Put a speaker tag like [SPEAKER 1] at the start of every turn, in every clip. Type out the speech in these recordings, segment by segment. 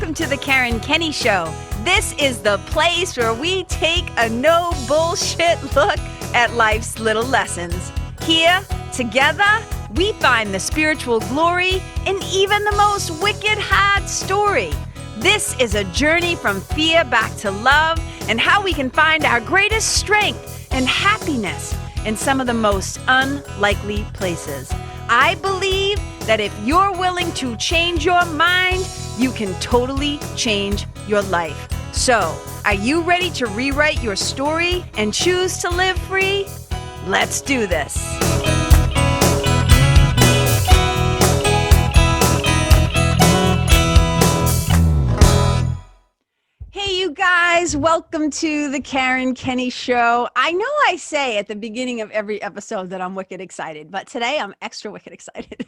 [SPEAKER 1] welcome to the Karen Kenney Show. This is the place where we take a no bullshit look at life's little lessons. Here, together, we find the spiritual glory in even the most wicked hard story. This is a journey from fear back to love and how we can find our greatest strength and happiness in some of the most unlikely places. I believe that if you're willing to change your mind, you can totally change your life. So, are you ready to rewrite your story and choose to live free? Let's do this. Hey, you guys, welcome to the Karen Kenney Show. I know I say at the beginning of every episode that I'm wicked excited, but today I'm extra wicked excited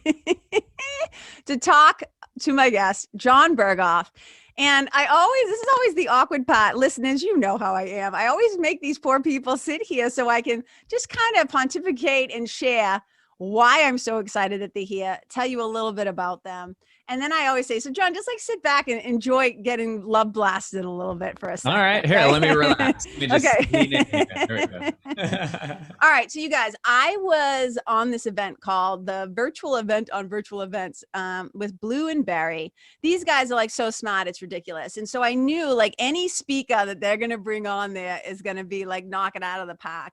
[SPEAKER 1] to talk to my guest, Jon Berghoff. And this is always the awkward part. Listeners, you know how I am. I always make these poor people sit here so I can just kind of pontificate and share why I'm so excited that they're here, tell you a little bit about them. And then I always say, so Jon, just like sit back and enjoy getting love blasted a little bit for a second.
[SPEAKER 2] All right, here,
[SPEAKER 1] okay?
[SPEAKER 2] let me relax. Let me just lean in here. There we go.
[SPEAKER 1] All right, so you guys, I was on this event called the Virtual Event on Virtual Events with Blue and Barry. These guys are like so smart, it's ridiculous. And so I knew like any speaker that they're going to bring on there is going to be like knock it out of the park.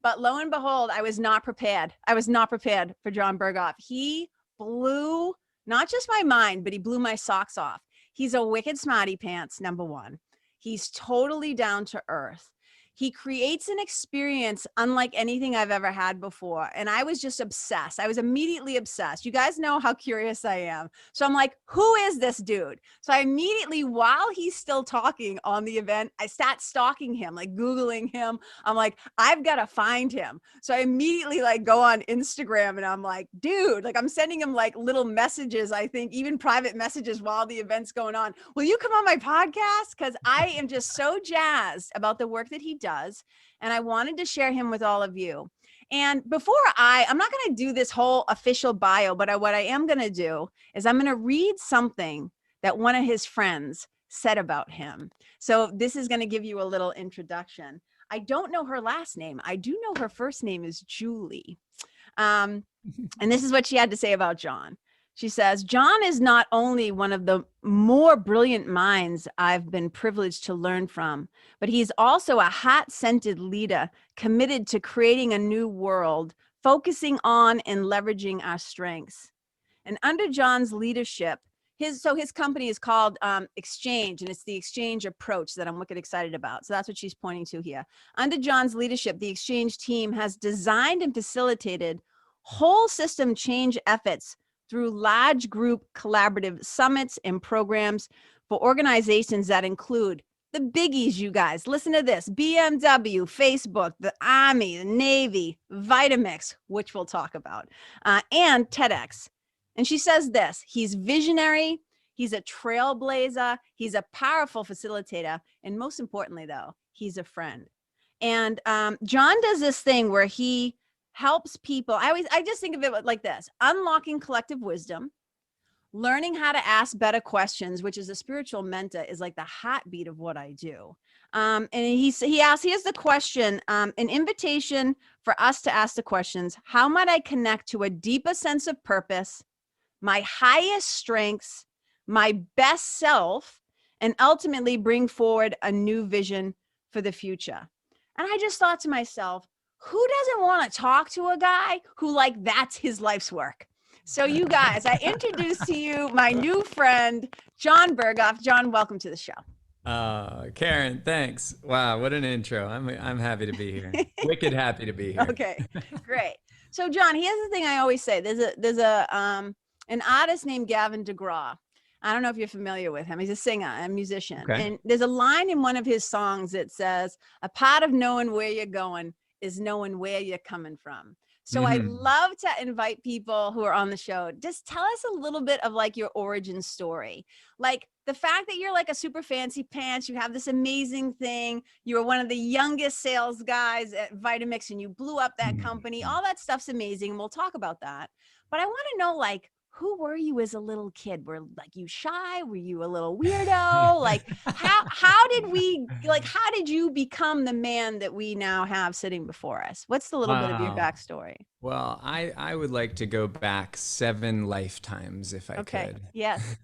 [SPEAKER 1] But lo and behold, I was not prepared. I was not prepared for Jon Berghoff. He blew not just my mind, but he blew my socks off. He's a wicked smarty pants, number one. He's totally down to earth. He creates an experience unlike anything I've ever had before. And I was just obsessed. I was immediately obsessed. You guys know how curious I am. So I'm like, who is this dude? So I immediately, while he's still talking on the event, I start stalking him, like Googling him. I'm like, I've got to find him. So I immediately like go on Instagram and I'm like, dude, like I'm sending him like little messages, I think even private messages while the event's going on. Will you come on my podcast? Because I am just so jazzed about the work that he does. And I wanted to share him with all of you. And before I'm not going to do this whole official bio, but what I am going to do is I'm going to read something that one of his friends said about him. So this is going to give you a little introduction. I don't know her last name. I do know her first name is Julie. And this is what she had to say about Jon. She says, Jon is not only one of the more brilliant minds I've been privileged to learn from, but he's also a hot-scented leader committed to creating a new world, focusing on and leveraging our strengths. And under Jon's leadership, his company is called XCHANGE, and it's the XCHANGE Approach that I'm wicked excited about. So that's what she's pointing to here. Under Jon's leadership, the XCHANGE team has designed and facilitated whole system change efforts through large group collaborative summits and programs for organizations that include the biggies, you guys. Listen to this: BMW, Facebook, the Army, the Navy, Vitamix, which we'll talk about, and TEDx. And she says this: he's visionary, he's a trailblazer, he's a powerful facilitator, and most importantly, though, he's a friend. And Jon does this thing where he helps people. I just think of it like this: unlocking collective wisdom, learning how to ask better questions, which is a spiritual mentor, is like the heartbeat of what I do. And he has the question, an invitation for us to ask the questions: how might I connect to a deeper sense of purpose, my highest strengths, my best self, and ultimately bring forward a new vision for the future? And I just thought to myself, who doesn't want to talk to a guy who like that's his life's work? So you guys, I introduce to you my new friend, Jon Berghoff. Jon, welcome to the show.
[SPEAKER 2] Karen, thanks. Wow, what an intro. I'm happy to be here. Wicked happy to be here.
[SPEAKER 1] Okay, great. So Jon, here's the thing I always say. There's an artist named Gavin DeGraw. I don't know if you're familiar with him. He's a singer, a musician. Okay. And there's a line in one of his songs that says, a part of knowing where you're going is knowing where you're coming from. So I love to invite people who are on the show. Just tell us a little bit of like your origin story. Like the fact that you're like a super fancy pants, you have this amazing thing. You were one of the youngest sales guys at Vitamix and you blew up that company. All that stuff's amazing. And we'll talk about that. But I want to know, like, who were you as a little kid? Were like you shy? Were you a little weirdo? Like how did you become the man that we now have sitting before us? What's the little bit of your
[SPEAKER 2] Wow.
[SPEAKER 1] backstory?
[SPEAKER 2] Well, I would like to go back 7 lifetimes if I
[SPEAKER 1] Okay.
[SPEAKER 2] could.
[SPEAKER 1] Yes.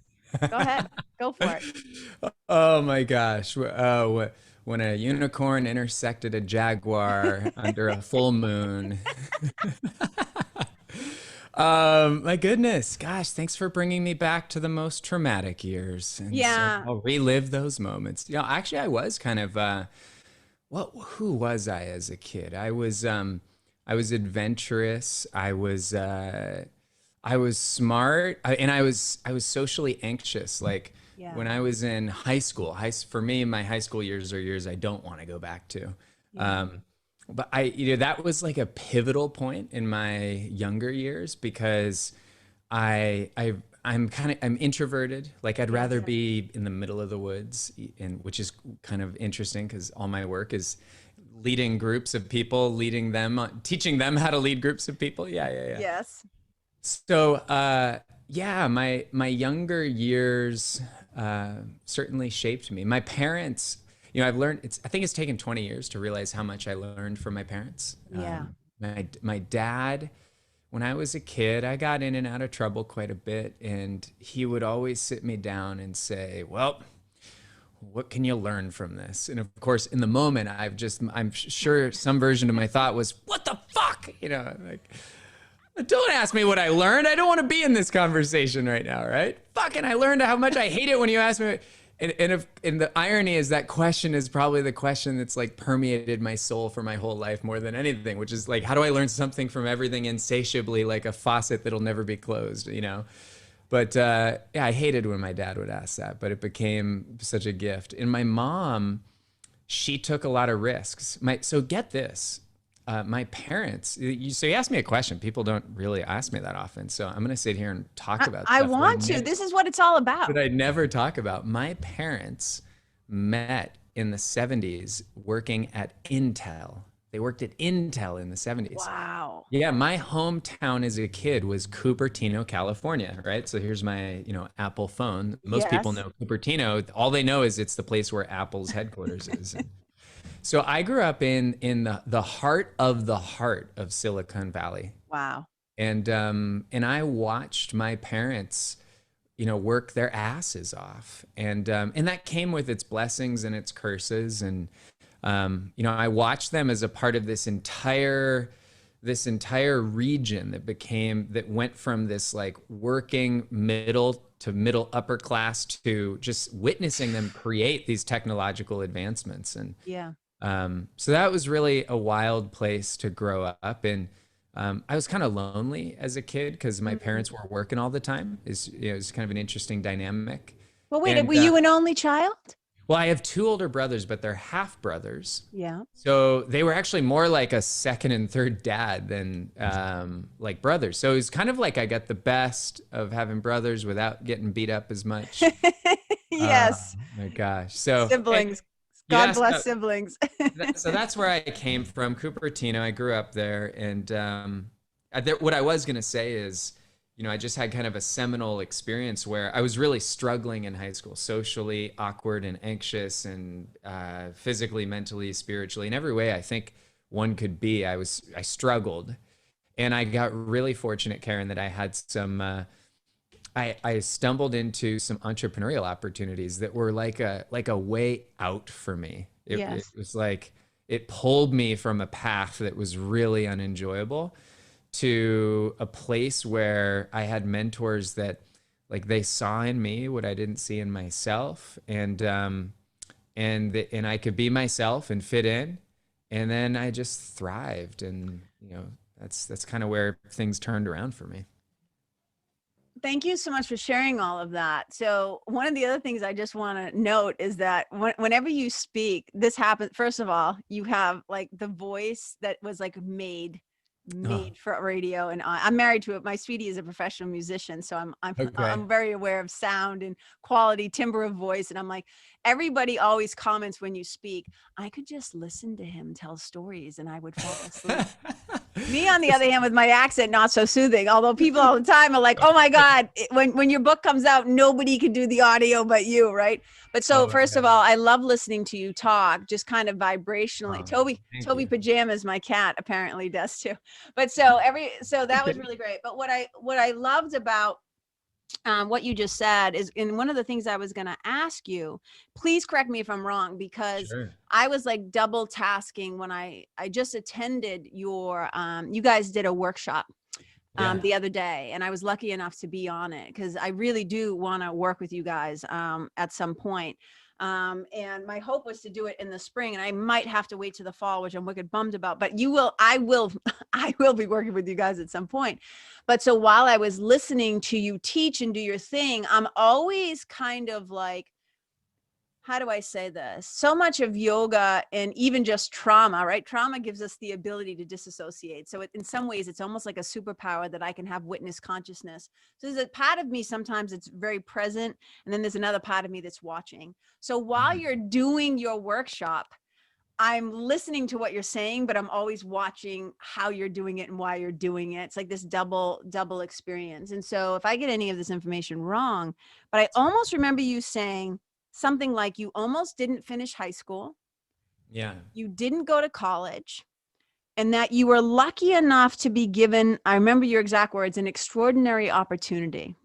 [SPEAKER 1] Go ahead. Go for it.
[SPEAKER 2] Oh my gosh. When a unicorn intersected a jaguar under a full moon. My goodness. Gosh, thanks for bringing me back to the most traumatic years. And so
[SPEAKER 1] Yeah.
[SPEAKER 2] I'll relive those moments. Actually I was kind of who was I as a kid? I was adventurous. I was smart, and I was socially anxious. Like
[SPEAKER 1] Yeah.
[SPEAKER 2] when I was in high school, for me, my high school years are years I don't want to go back to.
[SPEAKER 1] Yeah.
[SPEAKER 2] Um, but that was like a pivotal point in my younger years because I'm introverted. Like I'd rather
[SPEAKER 1] Yes.
[SPEAKER 2] be in the middle of the woods, and which is kind of interesting because all my work is leading groups of people, leading them, teaching them how to lead groups of people. Yeah.
[SPEAKER 1] Yes.
[SPEAKER 2] So, yeah, my younger years certainly shaped me. My parents, I've learned. I think it's taken 20 years to realize how much I learned from my parents.
[SPEAKER 1] Yeah.
[SPEAKER 2] My dad, when I was a kid, I got in and out of trouble quite a bit, and he would always sit me down and say, "Well, what can you learn from this?" And of course, in the moment, I'm sure some version of my thought was, "What the fuck?" Like, don't ask me what I learned. I don't want to be in this conversation right now, right? Fucking, I learned how much I hate it when you ask me. And the irony is that question is probably the question that's like permeated my soul for my whole life more than anything, which is like, how do I learn something from everything insatiably, like a faucet that'll never be closed? But yeah, I hated when my dad would ask that, but it became such a gift. And my mom, she took a lot of risks. So get this. My parents, so you asked me a question. People don't really ask me that often. So I'm going to sit here and talk about
[SPEAKER 1] I
[SPEAKER 2] stuff
[SPEAKER 1] want to. This is what it's all about.
[SPEAKER 2] that I never talk about. My parents met in the 70s working at Intel. They worked at Intel in the 70s.
[SPEAKER 1] Wow.
[SPEAKER 2] Yeah, my hometown as a kid was Cupertino, California, right? So here's my, Apple phone. Most people
[SPEAKER 1] Yes.
[SPEAKER 2] know Cupertino. All they know is it's the place where Apple's headquarters is. So I grew up in the heart of Silicon Valley,
[SPEAKER 1] Wow.
[SPEAKER 2] and I watched my parents, work their asses off, and that came with its blessings and its curses, and I watched them as a part of this entire region that went from this like working middle to middle upper class to just witnessing them create these technological advancements. And
[SPEAKER 1] Yeah.
[SPEAKER 2] so that was really a wild place to grow up. And I was kind of lonely as a kid because my parents were working all the time. It's kind of an interesting dynamic.
[SPEAKER 1] Well, wait,
[SPEAKER 2] And
[SPEAKER 1] were you an only child?
[SPEAKER 2] well, I have 2 older brothers, but they're half brothers.
[SPEAKER 1] Yeah.
[SPEAKER 2] So they were actually more like a second and third dad than like brothers. So it's kind of like I got the best of having brothers without getting beat up as much.
[SPEAKER 1] Yes.
[SPEAKER 2] My gosh. So
[SPEAKER 1] Siblings. God bless siblings.
[SPEAKER 2] So that's where I came from, Cupertino. I grew up there, and what I was gonna say is, I just had kind of a seminal experience where I was really struggling in high school, socially awkward and anxious, and physically, mentally, spiritually, in every way I think one could be. I struggled, and I got really fortunate, Karen, that I had some. I stumbled into some entrepreneurial opportunities that were like a way out for me. It was like it pulled me from a path that was really unenjoyable to a place where I had mentors that like they saw in me what I didn't see in myself, and I could be myself and fit in, and then I just thrived, and that's kind of where things turned around for me.
[SPEAKER 1] Thank you so much for sharing all of that. So one of the other things I just want to note is that whenever you speak, this happens. First of all, you have like the voice that was like made for radio, and I'm married to it. My sweetie is a professional musician, so I'm very aware of sound and quality, timbre of voice, and I'm like, everybody always comments when you speak, I could just listen to him tell stories and I would fall asleep. Me, on the other hand, with my accent, not so soothing. Although people all the time are like, "Oh my God, when your book comes out, nobody can do the audio but you," right? But so,
[SPEAKER 2] Oh my
[SPEAKER 1] first of
[SPEAKER 2] God.
[SPEAKER 1] all, I love listening to you talk, just kind of vibrationally.
[SPEAKER 2] Oh, thank
[SPEAKER 1] Toby
[SPEAKER 2] you.
[SPEAKER 1] Pajamas, my cat, apparently does too. But so that was really great. But what I loved about what you just said is, and one of the things I was going to ask you, please correct me if I'm wrong, because
[SPEAKER 2] Sure.
[SPEAKER 1] I was like double tasking when I just attended your, you guys did a workshop
[SPEAKER 2] Yeah.
[SPEAKER 1] the other day, and I was lucky enough to be on it because I really do want to work with you guys at some point. And my hope was to do it in the spring, and I might have to wait to the fall, which I'm wicked bummed about, but I will, I will be working with you guys at some point. But so while I was listening to you teach and do your thing, I'm always kind of like, how do I say this? So much of yoga and even just trauma, right? Trauma gives us the ability to disassociate. So in some ways, it's almost like a superpower that I can have witness consciousness. So there's a part of me, sometimes it's very present. And then there's another part of me that's watching. So while
[SPEAKER 2] Mhm.
[SPEAKER 1] you're doing your workshop, I'm listening to what you're saying, but I'm always watching how you're doing it and why you're doing it. It's like this double experience. And so if I get any of this information wrong, but I almost remember you saying something like you almost didn't finish high school,
[SPEAKER 2] Yeah.
[SPEAKER 1] you didn't go to college, and that you were lucky enough to be given, I remember your exact words, an extraordinary opportunity.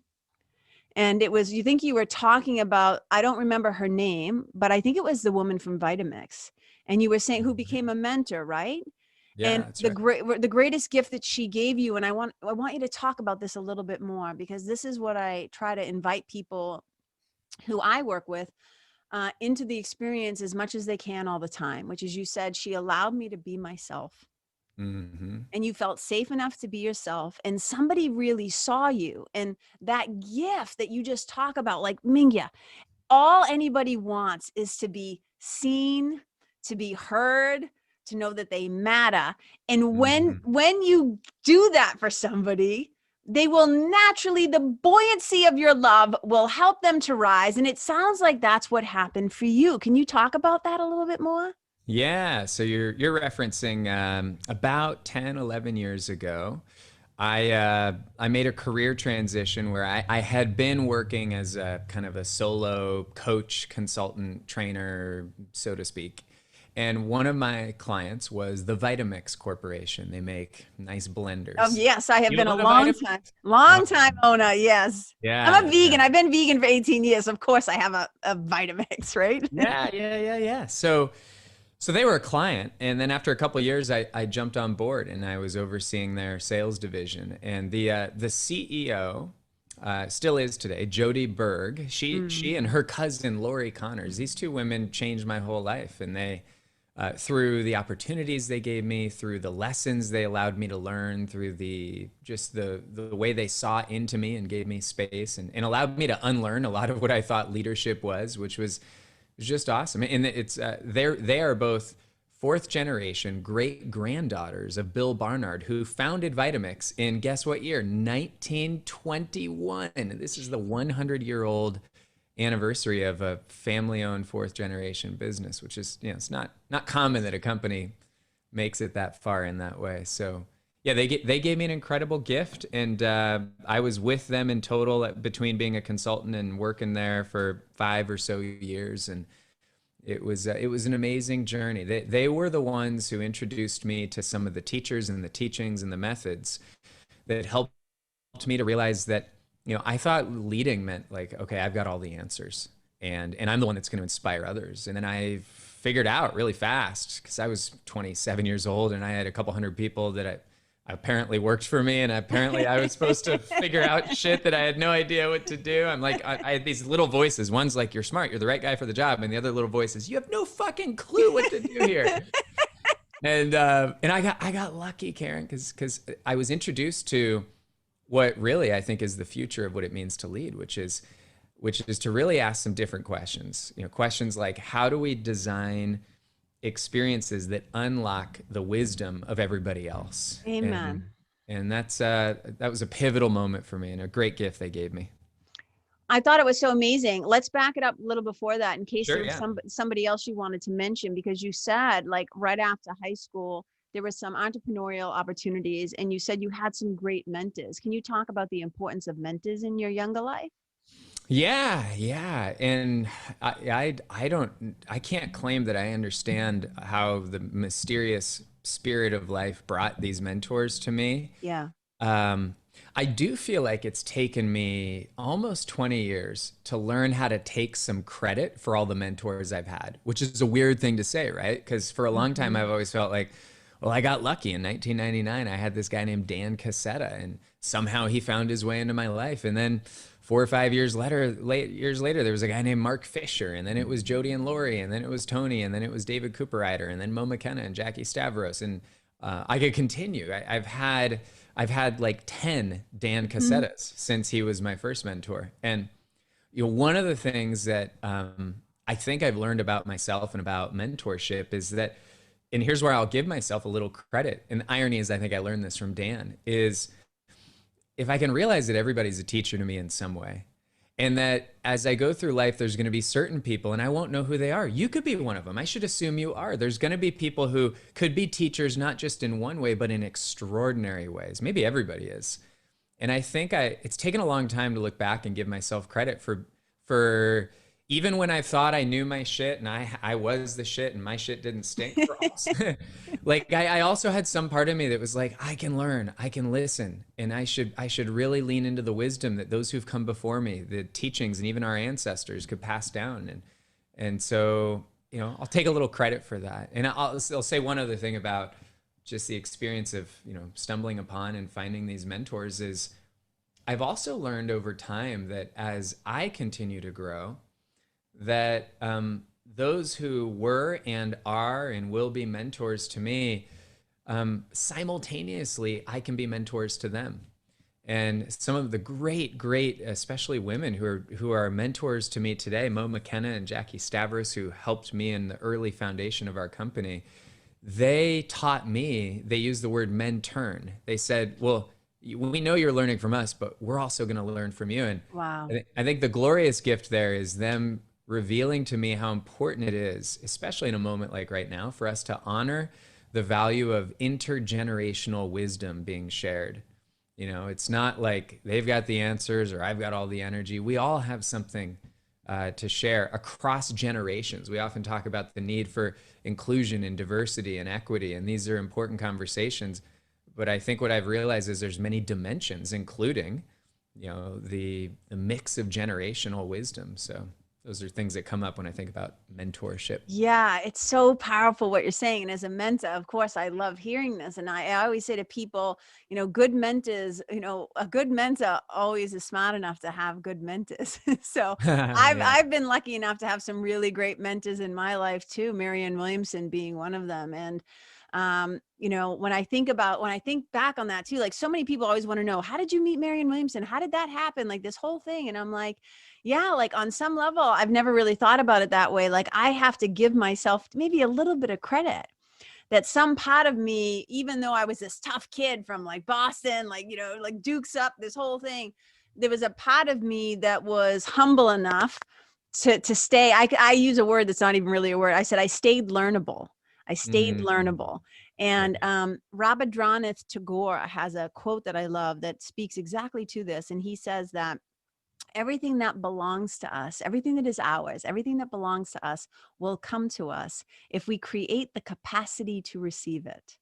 [SPEAKER 1] And it was, you think you were talking about, I don't remember her name, but I think it was the woman from Vitamix. And you were saying who became a mentor, right?
[SPEAKER 2] Yeah,
[SPEAKER 1] And
[SPEAKER 2] that's right.
[SPEAKER 1] the greatest gift that she gave you, and I want you to talk about this a little bit more, because this is what I try to invite people who I work with into the experience as much as they can all the time, which is, you said, she allowed me to be myself.
[SPEAKER 2] Hmm.
[SPEAKER 1] And you felt safe enough to be yourself, and somebody really saw you. And that gift that you just talk about, like Mingya, all anybody wants is to be seen, to be heard, to know that they matter. And
[SPEAKER 2] Hmm.
[SPEAKER 1] when you do that for somebody, they will naturally, the buoyancy of your love will help them to rise. And it sounds like that's what happened for you. Can you talk about that a little bit more?
[SPEAKER 2] Yeah. So you're referencing about 10, 11 years ago. I made a career transition where I had been working as a kind of a solo coach, consultant, trainer, so to speak. And one of my clients was the Vitamix Corporation. They make nice
[SPEAKER 1] Oh,
[SPEAKER 2] blenders.
[SPEAKER 1] yes, I have
[SPEAKER 2] You
[SPEAKER 1] been a
[SPEAKER 2] own a Vitamix?
[SPEAKER 1] long time
[SPEAKER 2] Awesome.
[SPEAKER 1] owner. Yes. I'm a
[SPEAKER 2] Yeah,
[SPEAKER 1] vegan.
[SPEAKER 2] yeah.
[SPEAKER 1] I've been vegan for 18 years. Of course, I have a Vitamix, right?
[SPEAKER 2] Yeah. So they were a client, and then after a couple of years, I jumped on board and I was overseeing their sales division. And the CEO still is today, Jody Berg.
[SPEAKER 1] Mm.
[SPEAKER 2] She and her cousin Lori Connors. These two women changed my whole life, and they through the opportunities they gave me, through the lessons they allowed me to learn, through the way they saw into me and gave me space and allowed me to unlearn a lot of what I thought leadership was, which was just awesome. And it's they are both fourth generation great granddaughters of Bill Barnard, who founded Vitamix in, guess what year? 1921. This is the 100-year-old anniversary of a family-owned fourth generation business, which is, it's not common that a company makes it that far in that way. So yeah, they gave me an incredible gift, and I was with them in total between being a consultant and working there for 5 or so years, and it was an amazing journey. They were the ones who introduced me to some of the teachers and the teachings and the methods that helped me to realize that, I thought leading meant like, okay, I've got all the answers, and I'm the one that's going to inspire others. And then I figured out really fast, because I was 27 years old and I had a couple hundred people that I apparently worked for me, and apparently I was supposed to figure out shit that I had no idea what to do. I'm like, I had these little voices. One's like, you're smart, you're the right guy for the job, and the other little voice is, you have no fucking clue what to do here. And I got lucky, Karen, because I was introduced to what really I think is the future of what it means to lead, which is to really ask some different questions. Questions like, how do we design experiences that unlock the wisdom of everybody else?
[SPEAKER 1] Amen.
[SPEAKER 2] And that was a pivotal moment for me, and a great gift they gave me.
[SPEAKER 1] I thought it was so amazing. Let's back it up a little before that, in case
[SPEAKER 2] Sure,
[SPEAKER 1] there was
[SPEAKER 2] yeah.
[SPEAKER 1] somebody else you wanted to mention, because you said, like, right after high school, there were some entrepreneurial opportunities, and you said you had some great mentors. Can you talk about the importance of mentors in your younger life?
[SPEAKER 2] Yeah. And I can't claim that I understand how the mysterious spirit of life brought these mentors to me.
[SPEAKER 1] Yeah.
[SPEAKER 2] Um, I do feel like it's taken me almost 20 years to learn how to take some credit for all the mentors I've had, which is a weird thing to say, right? Because for a long time, I've always felt like, well, I got lucky in 1999. I had this guy named Dan Cassetta, and somehow he found his way into my life. And then 4 or 5 years later, there was a guy named Mark Fisher, and then it was Jody and Lori, and then it was Tony, and then it was David Cooperrider, and then Mo McKenna and Jackie Stavros, and I could continue. I've had like 10 Dan Cassettas since he was my first mentor, and one of the things that I think I've learned about myself and about mentorship is that, and here's where I'll give myself a little credit. And the irony is, I think I learned this from Dan, is if I can realize that everybody's a teacher to me in some way, and that as I go through life, there's going to be certain people, and I won't know who they are. You could be one of them. I should assume you are. There's going to be people who could be teachers, not just in one way, but in extraordinary ways. Maybe everybody is. And I think it's taken a long time to look back and give myself credit for even when I thought I knew my shit and I was the shit and my shit didn't stink. Like I also had some part of me that was like, I can learn, I can listen, and I should really lean into the wisdom that those who've come before me, the teachings, and even our ancestors could pass down. And so, I'll take a little credit for that. And I'll say one other thing about just the experience of, stumbling upon and finding these mentors is I've also learned over time that as I continue to grow, that those who were and are and will be mentors to me, simultaneously, I can be mentors to them. And some of the great, especially women who are mentors to me today, Mo McKenna and Jackie Stavros, who helped me in the early foundation of our company, they taught me, they used the word menturn. They said, well, we know you're learning from us, but we're also going to learn from you. And
[SPEAKER 1] wow.
[SPEAKER 2] I think the glorious gift there is them revealing to me how important it is, especially in a moment like right now, for us to honor the value of intergenerational wisdom being shared. It's not like they've got the answers or I've got all the energy. We all have something to share across generations. We often talk about the need for inclusion and diversity and equity, and these are important conversations. But I think what I've realized is there's many dimensions, including, the mix of generational wisdom. So those are things that come up when I think about mentorship.
[SPEAKER 1] Yeah, it's so powerful what you're saying. And as a mentor, of course, I love hearing this. And I always say to people, good mentors, a good mentor always is smart enough to have good mentors. So I've been lucky enough to have some really great mentors in my life too, Marianne Williamson being one of them. And when I think back on that too, like so many people always want to know, how did you meet Marianne Williamson? How did that happen? Like this whole thing. And I'm like, yeah, like on some level, I've never really thought about it that way. Like I have to give myself maybe a little bit of credit that some part of me, even though I was this tough kid from like Boston, like, like Dukes Up, this whole thing, there was a part of me that was humble enough to stay. I use a word that's not even really a word. I said, I stayed learnable. Learnable. And Rabindranath Tagore has a quote that I love that speaks exactly to this. And he says that everything that belongs to us, everything that is ours, everything that belongs to us will come to us if we create the capacity to receive it.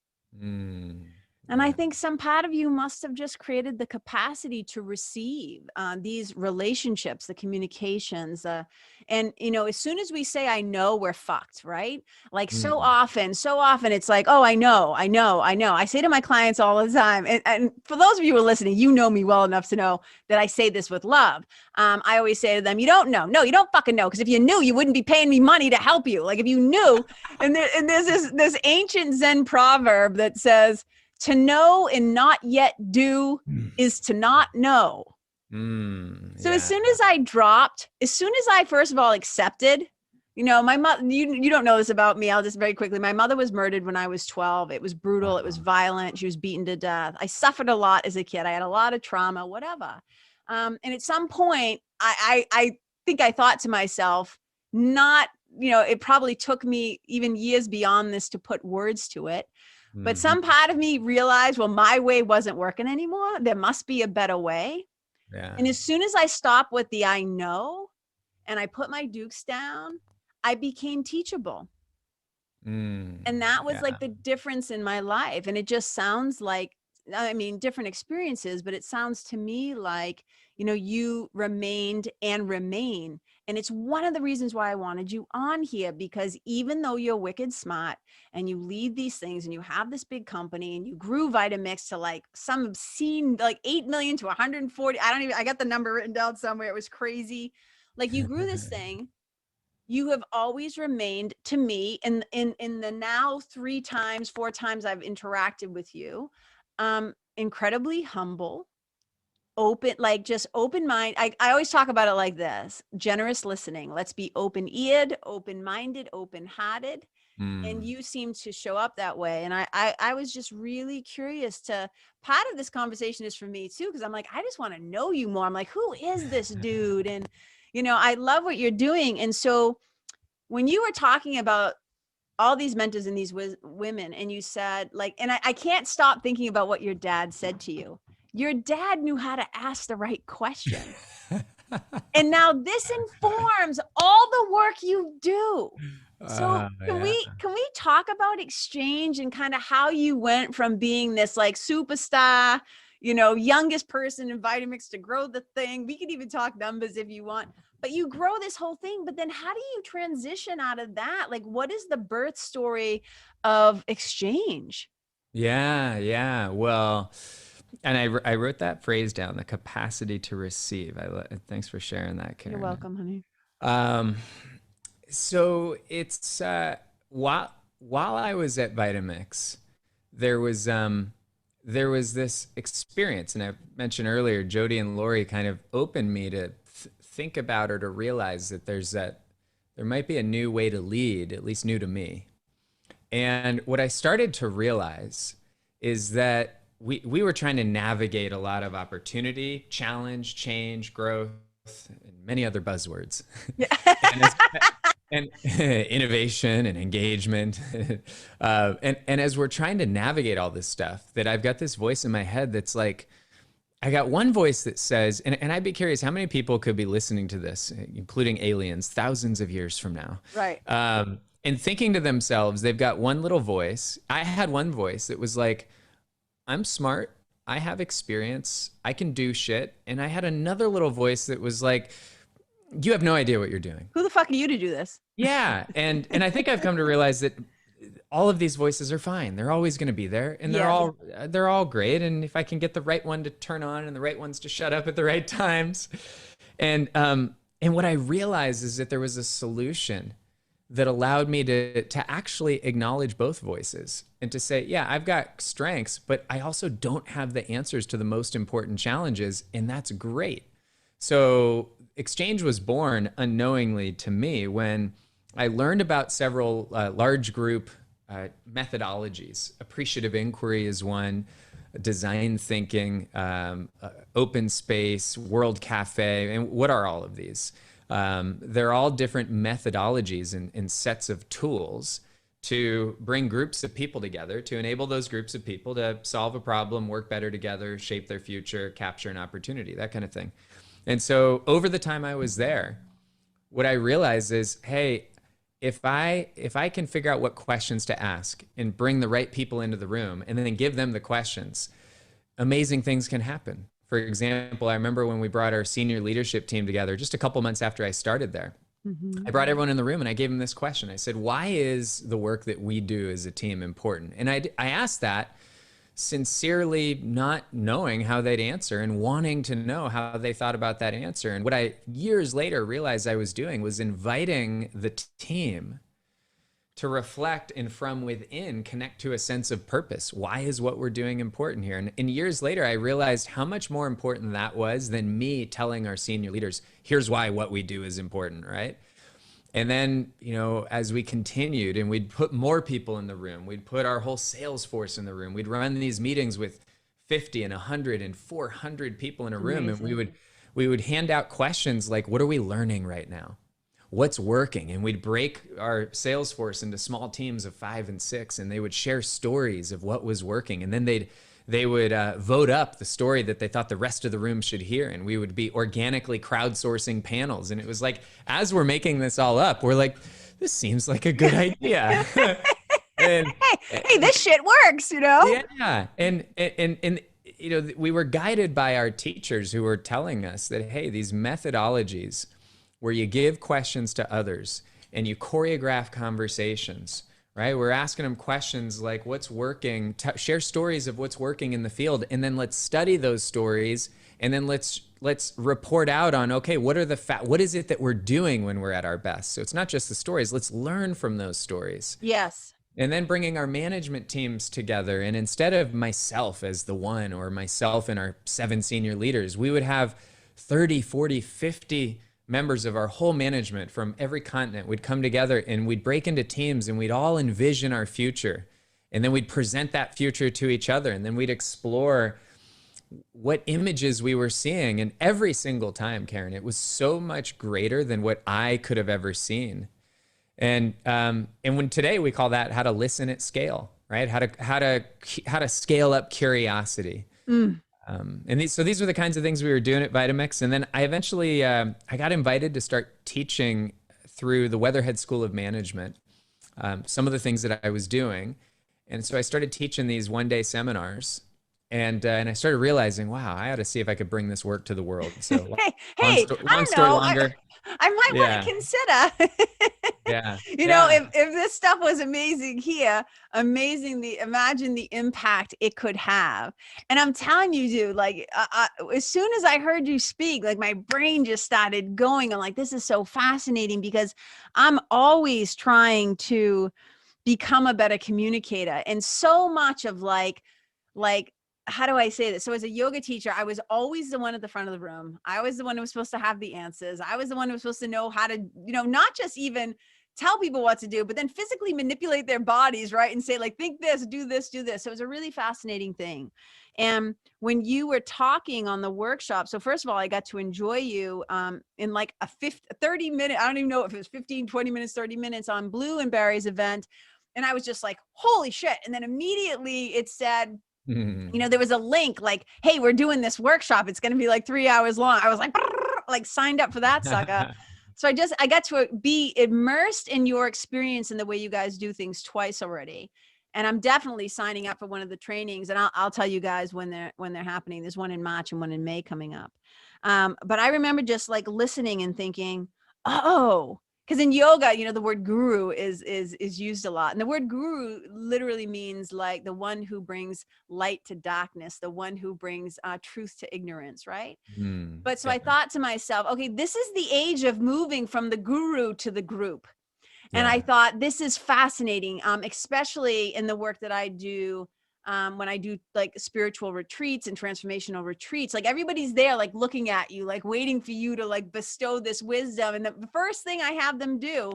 [SPEAKER 1] And I think some part of you must have just created the capacity to receive these relationships, the communications. And, as soon as we say, I know, we're fucked, right? Like so often it's like, oh, I know. I say to my clients all the time, and for those of you who are listening, you know me well enough to know that I say this with love. I always say to them, you don't know. No, you don't fucking know. Because if you knew, you wouldn't be paying me money to help you. Like if you knew, and there's this ancient Zen proverb that says, to know and not yet do is to not know. So as soon as I first of all accepted, my mother, you don't know this about me. I'll just very quickly. My mother was murdered when I was 12. It was brutal. It was violent. She was beaten to death. I suffered a lot as a kid. I had a lot of trauma, whatever. And at some point I think I thought to myself, it probably took me even years beyond this to put words to it. But some part of me realized, well, my way wasn't working anymore. There must be a better way.
[SPEAKER 2] Yeah.
[SPEAKER 1] And as soon as I stopped with the I know and I put my dukes down, I became teachable. And that was like the difference in my life. And it just sounds like, I mean, different experiences, but it sounds to me like, you know, you remained and remain. And it's one of the reasons why I wanted you on here, because even though you're wicked smart and you lead these things and you have this big company and you grew Vitamix to like some obscene, like 8 million to 140, I got the number written down somewhere. It was crazy. Like you grew this thing. You have always remained, to me, in the now 3 times, 4 times I've interacted with you, incredibly humble, open, like just open mind. I always talk about it like this: generous listening. Let's be open-eared, open-minded, open-hearted. And you seem to show up that way. And I was just really curious to, part of this conversation is for me too, because I'm like, I just want to know you more. I'm like, who is this dude? And, you know, I love what you're doing. And so when you were talking about all these mentors and these women, and you said like, and I can't stop thinking about what your dad said to you. Your dad knew how to ask the right question. And now this informs all the work you do. So can we talk about Exchange and kind of how you went from being this like superstar, you know, youngest person in Vitamix to grow the thing? We could even talk numbers if you want, but you grow this whole thing. But then how do you transition out of that? Like, what is the birth story of Exchange?
[SPEAKER 2] Yeah. Well, and I wrote that phrase down, the capacity to receive. Thanks for sharing that, Karen.
[SPEAKER 1] You're welcome, honey.
[SPEAKER 2] So it's while I was at Vitamix, there was this experience, and I mentioned earlier, Jody and Lori kind of opened me to think about, or to realize that there might be a new way to lead, at least new to me. And what I started to realize is that we were trying to navigate a lot of opportunity, challenge, change, growth, and many other buzzwords. Yeah. and innovation and engagement. And as we're trying to navigate all this stuff, that I've got this voice in my head that's like, I got one voice that says, and I'd be curious how many people could be listening to this, including aliens, thousands of years from now.
[SPEAKER 1] Right.
[SPEAKER 2] And thinking to themselves, they've got one little voice. I had one voice that was like, I'm smart, I have experience, I can do shit. And I had another little voice that was like, you have no idea what you're doing.
[SPEAKER 1] Who the fuck are you to do this?
[SPEAKER 2] Yeah. And I think I've come to realize that all of these voices are fine. They're always going to be there, and they're all great. And if I can get the right one to turn on and the right ones to shut up at the right times. And what I realized is that there was a solution that allowed me to actually acknowledge both voices and to say, yeah, I've got strengths, but I also don't have the answers to the most important challenges. And that's great. So Exchange was born unknowingly to me when I learned about several large group methodologies. Appreciative inquiry is one, design thinking, open space, World Cafe. And what are all of these? They're all different methodologies and sets of tools to bring groups of people together, to enable those groups of people to solve a problem, work better together, shape their future, capture an opportunity, that kind of thing. And so over the time I was there, what I realized is, hey, if I can figure out what questions to ask and bring the right people into the room and then give them the questions, amazing things can happen. For example, I remember when we brought our senior leadership team together just a couple months after I started there. I brought everyone in the room and I gave them this question. I said, why is the work that we do as a team important? And I asked that sincerely, not knowing how they'd answer and wanting to know how they thought about that answer. And what I years later realized I was doing was inviting the team to reflect and from within connect to a sense of purpose. Why is what we're doing important here? And years later, I realized how much more important that was than me telling our senior leaders, here's why what we do is important, right? And then, you know, as we continued and we'd put more people in the room, we'd put our whole sales force in the room, we'd run these meetings with 50 and 100 and 400 people in a room. Amazing. And we would hand out questions like, what are we learning right now? what's working. And we'd break our sales force into small teams of 5 and 6, and they would share stories of what was working. And then they would vote up the story that they thought the rest of the room should hear. And we would be organically crowdsourcing panels. And it was like, as we're making this all up, we're like, this seems like a good idea. And,
[SPEAKER 1] hey, this shit works, you know?
[SPEAKER 2] Yeah. And you know, we were guided by our teachers who were telling us that, hey, these methodologies where you give questions to others and you choreograph conversations, right? We're asking them questions like what's working, share stories of what's working in the field, and then let's study those stories, and then let's report out on, okay, what is it that we're doing when we're at our best? So it's not just the stories, let's learn from those stories.
[SPEAKER 1] Yes.
[SPEAKER 2] And then bringing our management teams together, and instead of myself as the one, or myself and our 7 senior leaders, we would have 30, 40, 50 members of our whole management from every continent would come together, and we'd break into teams, and we'd all envision our future. And then we'd present that future to each other, and then we'd explore what images we were seeing. And every single time, Karen, it was so much greater than what I could have ever seen. And when today we call that how to listen at scale, right? How to scale up curiosity. And these were the kinds of things we were doing at Vitamix. And then I eventually, I got invited to start teaching through the Weatherhead School of Management, some of the things that I was doing. And so I started teaching these one-day seminars, and I started realizing, wow, I ought to see if I could bring this work to the world. So long story longer.
[SPEAKER 1] I might want to consider.
[SPEAKER 2] Yeah.
[SPEAKER 1] You know, if this stuff was amazing here, imagine the impact it could have. And I'm telling you, dude, like as soon as I heard you speak, like my brain just started going. I'm like, this is so fascinating, because I'm always trying to become a better communicator. And so much of like, how do I say this? So as a yoga teacher, I was always the one at the front of the room. I was the one who was supposed to have the answers. I was the one who was supposed to know how to, you know, not just even tell people what to do, but then physically manipulate their bodies, right? And say like, think this, do this, do this. So it was a really fascinating thing. And when you were talking on the workshop, so first of all, I got to enjoy you in like a 30 minute, I don't even know if it was 15, 20 minutes, 30 minutes on Blue and Barry's event. And I was just like, holy shit. And then immediately it said, you know, there was a link like, hey, we're doing this workshop. It's going to be like 3 hours long. I was like signed up for that sucker. So I got to be immersed in your experience and the way you guys do things twice already. And I'm definitely signing up for one of the trainings, and I'll tell you guys when they're happening. There's one in March and one in May coming up. But I remember just like listening and thinking, oh, because in yoga, you know, the word guru is used a lot. And the word guru literally means like the one who brings light to darkness, the one who brings truth to ignorance, right? But so I thought to myself, okay, this is the age of moving from the guru to the group. And I thought this is fascinating, especially in the work that I do when I do like spiritual retreats and transformational retreats. Like everybody's there, like looking at you, like waiting for you to like bestow this wisdom. And the first thing I have them do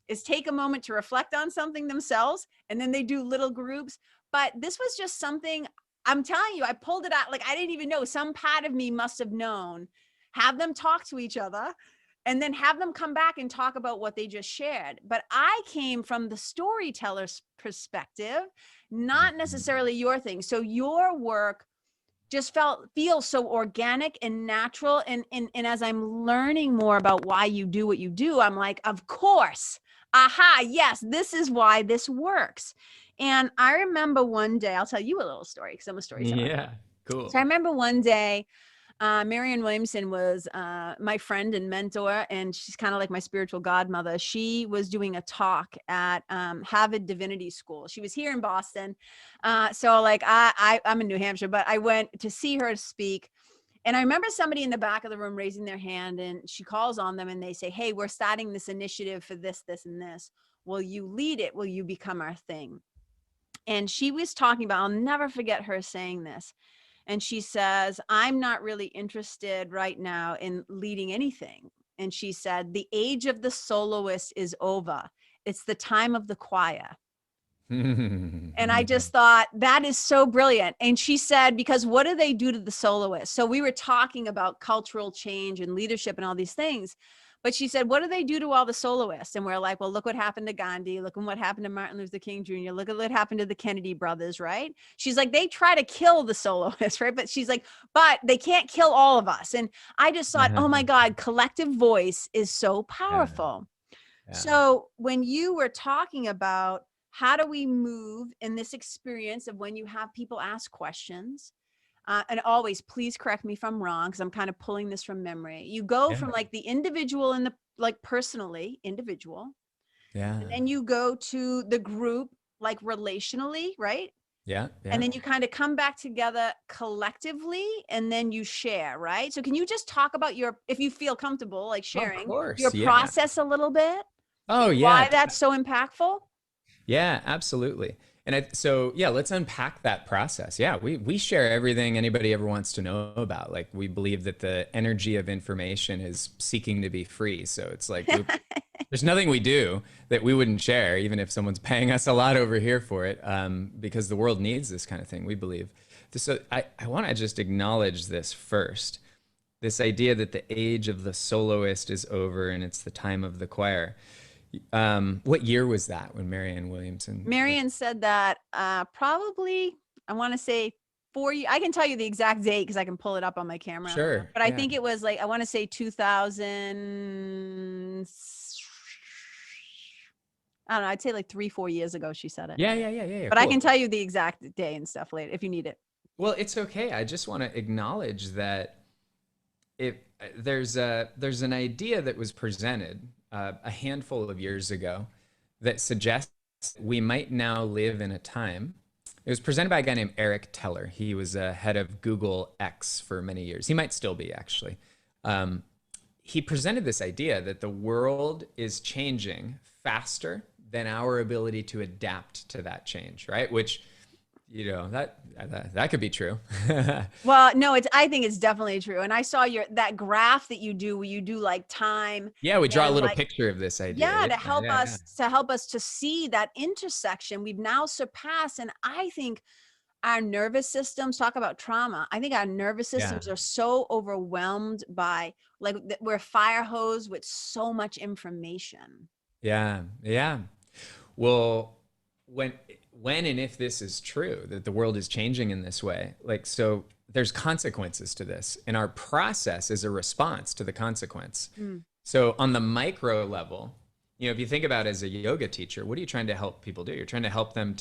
[SPEAKER 1] is take a moment to reflect on something themselves. And then they do little groups. But this was just something, I'm telling you, I pulled it out. Like I didn't even know. Some part of me must have known. Have them talk to each other, and then have them come back and talk about what they just shared. But I came from the storyteller's perspective, not necessarily your thing. So your work just feels so organic and natural. And as I'm learning more about why you do what you do, I'm like, of course, aha, yes, this is why this works. And I remember one day, I'll tell you a little story because I'm a storyteller.
[SPEAKER 2] Yeah, cool.
[SPEAKER 1] So I remember one day, Marianne Williamson was my friend and mentor, and she's kind of like my spiritual godmother. She was doing a talk at Harvard Divinity School. She was here in Boston. So like I'm in New Hampshire, but I went to see her speak. And I remember somebody in the back of the room raising their hand, and she calls on them and they say, hey, we're starting this initiative for this, this, and this. Will you lead it? Will you become our thing? And she was talking about, I'll never forget her saying this. And she says, I'm not really interested right now in leading anything. And she said, the age of the soloist is over. It's the time of the choir. And I just thought that is so brilliant. And she said, because what do they do to the soloist? So we were talking about cultural change and leadership and all these things. But she said, what do they do to all the soloists? And we're like, well, look what happened to Gandhi. Look at what happened to Martin Luther King Jr. Look at what happened to the Kennedy brothers, right? She's like, they try to kill the soloists, right? But she's like, but they can't kill all of us. And I just thought, oh my God, collective voice is so powerful.
[SPEAKER 2] Yeah.
[SPEAKER 1] So when you were talking about how do we move in this experience of when you have people ask questions, and always, please correct me if I'm wrong, because I'm kind of pulling this from memory. You go from like the individual and the like personally individual.
[SPEAKER 2] Yeah.
[SPEAKER 1] And then you go to the group, like relationally, right?
[SPEAKER 2] Yeah.
[SPEAKER 1] And then you kind of come back together collectively and then you share, right? So can you just talk about if you feel comfortable, like sharing your process a little bit?
[SPEAKER 2] Oh, yeah.
[SPEAKER 1] Why that's so impactful?
[SPEAKER 2] Yeah, absolutely. And so, yeah, let's unpack that process. Yeah, we share everything anybody ever wants to know about. Like, we believe that the energy of information is seeking to be free. So it's like, there's nothing we do that we wouldn't share, even if someone's paying us a lot over here for it, because the world needs this kind of thing, we believe. So I want to just acknowledge this first, this idea that the age of the soloist is over and it's the time of the choir. What year was that when Marianne Williamson?
[SPEAKER 1] Marianne said that probably, I want to say 4 years. I can tell you the exact date because I can pull it up on my camera.
[SPEAKER 2] Sure.
[SPEAKER 1] But I think it was like, I want to say 2000. I don't know. I'd say like 3-4 years ago she said it.
[SPEAKER 2] Yeah.
[SPEAKER 1] But cool. I can tell you the exact day and stuff later if you need it.
[SPEAKER 2] Well, it's okay. I just want to acknowledge that if there's an idea that was presented a handful of years ago that suggests we might now live in a time. It was presented by a guy named Eric Teller. He was head of Google X for many years. He might still be, actually. He presented this idea that the world is changing faster than our ability to adapt to that change, right? Which, you know, that could be true.
[SPEAKER 1] Well, no, I think it's definitely true. And I saw that graph that you do where you do like time.
[SPEAKER 2] Yeah, we draw a little picture of this idea.
[SPEAKER 1] Yeah, to help us to see that intersection we've now surpassed. And I think our nervous systems, talk about trauma. I think our nervous systems are so overwhelmed by, like, we're a fire hose with so much information.
[SPEAKER 2] Yeah. Well, when and if this is true, that the world is changing in this way, like, so there's consequences to this, and our process is a response to the consequence. So on the micro level, you know, if you think about it as a yoga teacher, what are you trying to help people do? You're trying to help them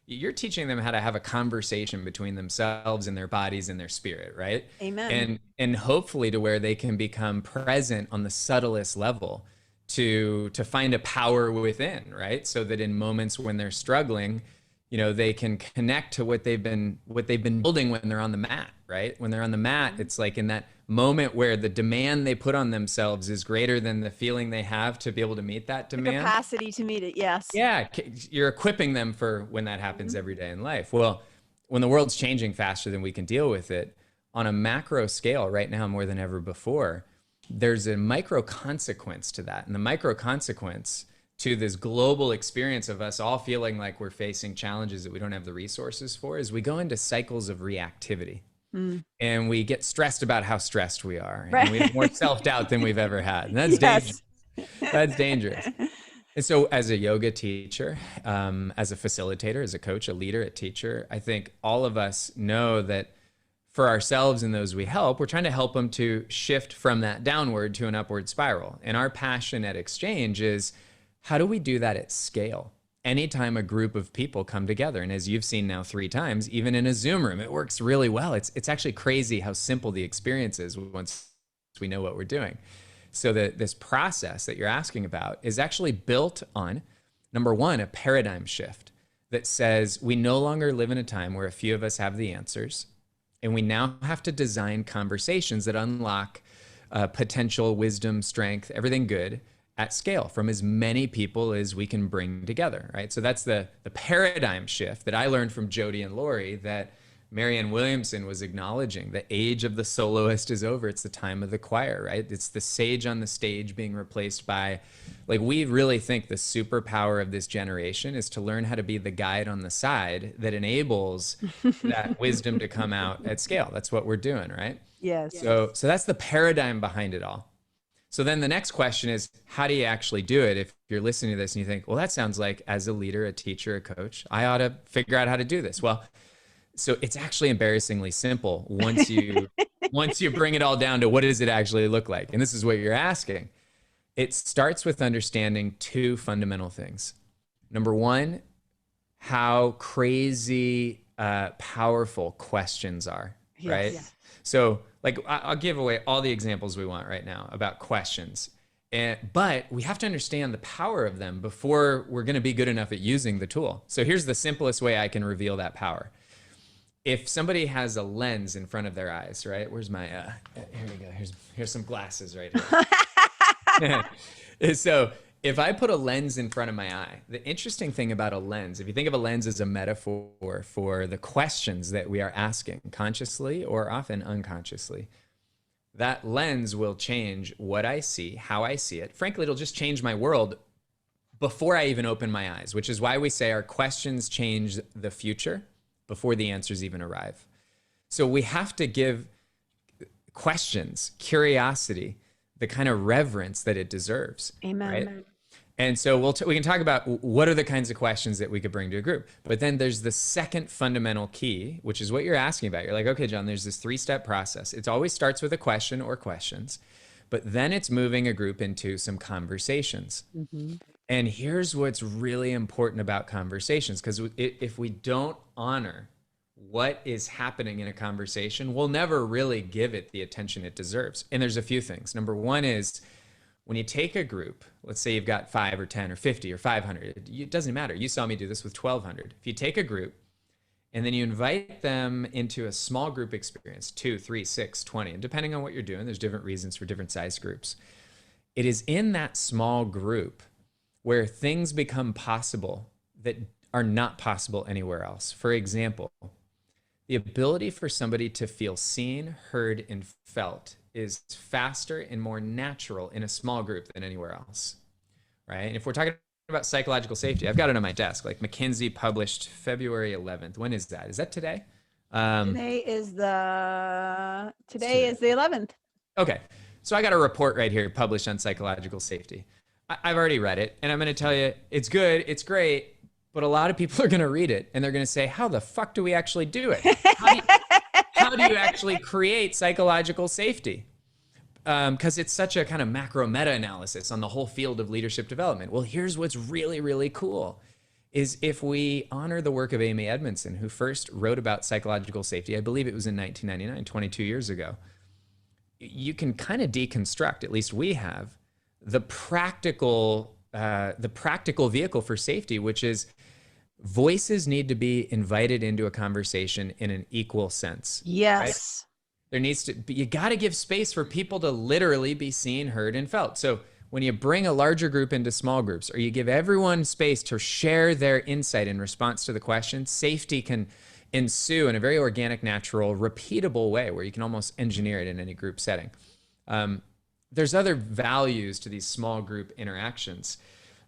[SPEAKER 2] you're teaching them how to have a conversation between themselves and their bodies and their spirit, right?
[SPEAKER 1] Amen.
[SPEAKER 2] And hopefully to where they can become present on the subtlest level to find a power within, right? So that in moments when they're struggling, you know, they can connect to what they've been building when they're on the mat, right? When they're on the mat, it's like in that moment where the demand they put on themselves is greater than the feeling they have to be able to meet that demand.
[SPEAKER 1] The capacity to meet it, yes.
[SPEAKER 2] Yeah, you're equipping them for when that happens every day in life. Well, when the world's changing faster than we can deal with it, on a macro scale right now more than ever before, there's a micro consequence to that. And the micro consequence to this global experience of us all feeling like we're facing challenges that we don't have the resources for is we go into cycles of reactivity. And we get stressed about how stressed we are. And we have more self-doubt than we've ever had. And that's dangerous. That's dangerous. And so as a yoga teacher, as a facilitator, as a coach, a leader, a teacher, I think all of us know that for ourselves and those we help, we're trying to help them to shift from that downward to an upward spiral. And our passion at Exchange is, how do we do that at scale? Anytime a group of people come together, and as you've seen now 3 times, even in a Zoom room, it works really well. It's actually crazy how simple the experience is once we know what we're doing. So that this process that you're asking about is actually built on, number one, a paradigm shift that says we no longer live in a time where a few of us have the answers. And we now have to design conversations that unlock potential, wisdom, strength, everything good at scale from as many people as we can bring together, right? So that's the paradigm shift that I learned from Jody and Lori that Marianne Williamson was acknowledging. The age of the soloist is over. It's the time of the choir, right? It's the sage on the stage being replaced by, like, we really think the superpower of this generation is to learn how to be the guide on the side that enables that wisdom to come out at scale. That's what we're doing, right?
[SPEAKER 1] Yes.
[SPEAKER 2] So that's the paradigm behind it all. So then the next question is, how do you actually do it? If you're listening to this and you think, well, that sounds like as a leader, a teacher, a coach, I ought to figure out how to do this. Well, so it's actually embarrassingly simple once you bring it all down to what does it actually look like? And this is what you're asking. It starts with understanding two fundamental things. Number one, how crazy powerful questions are, yes. Right? Yeah. So like I'll give away all the examples we want right now about questions. But we have to understand the power of them before we're going to be good enough at using the tool. So here's the simplest way I can reveal that power. If somebody has a lens in front of their eyes, right? Where's my, here we go. Here's some glasses right here. So if I put a lens in front of my eye, the interesting thing about a lens, if you think of a lens as a metaphor for the questions that we are asking consciously or often unconsciously, that lens will change what I see, how I see it. Frankly, it'll just change my world before I even open my eyes, which is why we say our questions change the future before the answers even arrive. So we have to give questions, curiosity, the kind of reverence that it deserves.
[SPEAKER 1] Amen.
[SPEAKER 2] Right? And so we can talk about what are the kinds of questions that we could bring to a group. But then there's the second fundamental key, which is what you're asking about. You're like, okay, Jon, there's this 3-step process. It always starts with a question or questions, but then it's moving a group into some conversations. Mm-hmm. And here's what's really important about conversations, because if we don't honor what is happening in a conversation, we'll never really give it the attention it deserves. And there's a few things. Number one is when you take a group, let's say you've got 5 or 10 or 50 or 500, it doesn't matter. You saw me do this with 1,200. If you take a group and then you invite them into a small group experience, 2, 3, 6, 20, and depending on what you're doing, there's different reasons for different size groups. It is in that small group where things become possible that are not possible anywhere else. For example, the ability for somebody to feel seen, heard, and felt is faster and more natural in a small group than anywhere else, right? And if we're talking about psychological safety, I've got it on my desk, like McKinsey published February 11th. When is that? Is that today?
[SPEAKER 1] Today is the 11th.
[SPEAKER 2] Okay. So I got a report right here published on psychological safety. I've already read it, and I'm going to tell you, it's good, it's great, but a lot of people are going to read it, and they're going to say, how the fuck do we actually do it? How do you actually create psychological safety? Because it's such a kind of macro meta-analysis on the whole field of leadership development. Well, here's what's really, really cool, is if we honor the work of Amy Edmondson, who first wrote about psychological safety, I believe it was in 1999, 22 years ago, you can kind of deconstruct, at least we have, the practical vehicle for safety, which is voices need to be invited into a conversation in an equal sense.
[SPEAKER 1] Yes.
[SPEAKER 2] Right? There needs to be, you got to give space for people to literally be seen, heard, and felt. So when you bring a larger group into small groups, or you give everyone space to share their insight in response to the question, safety can ensue in a very organic, natural, repeatable way where you can almost engineer it in any group setting. There's other values to these small group interactions,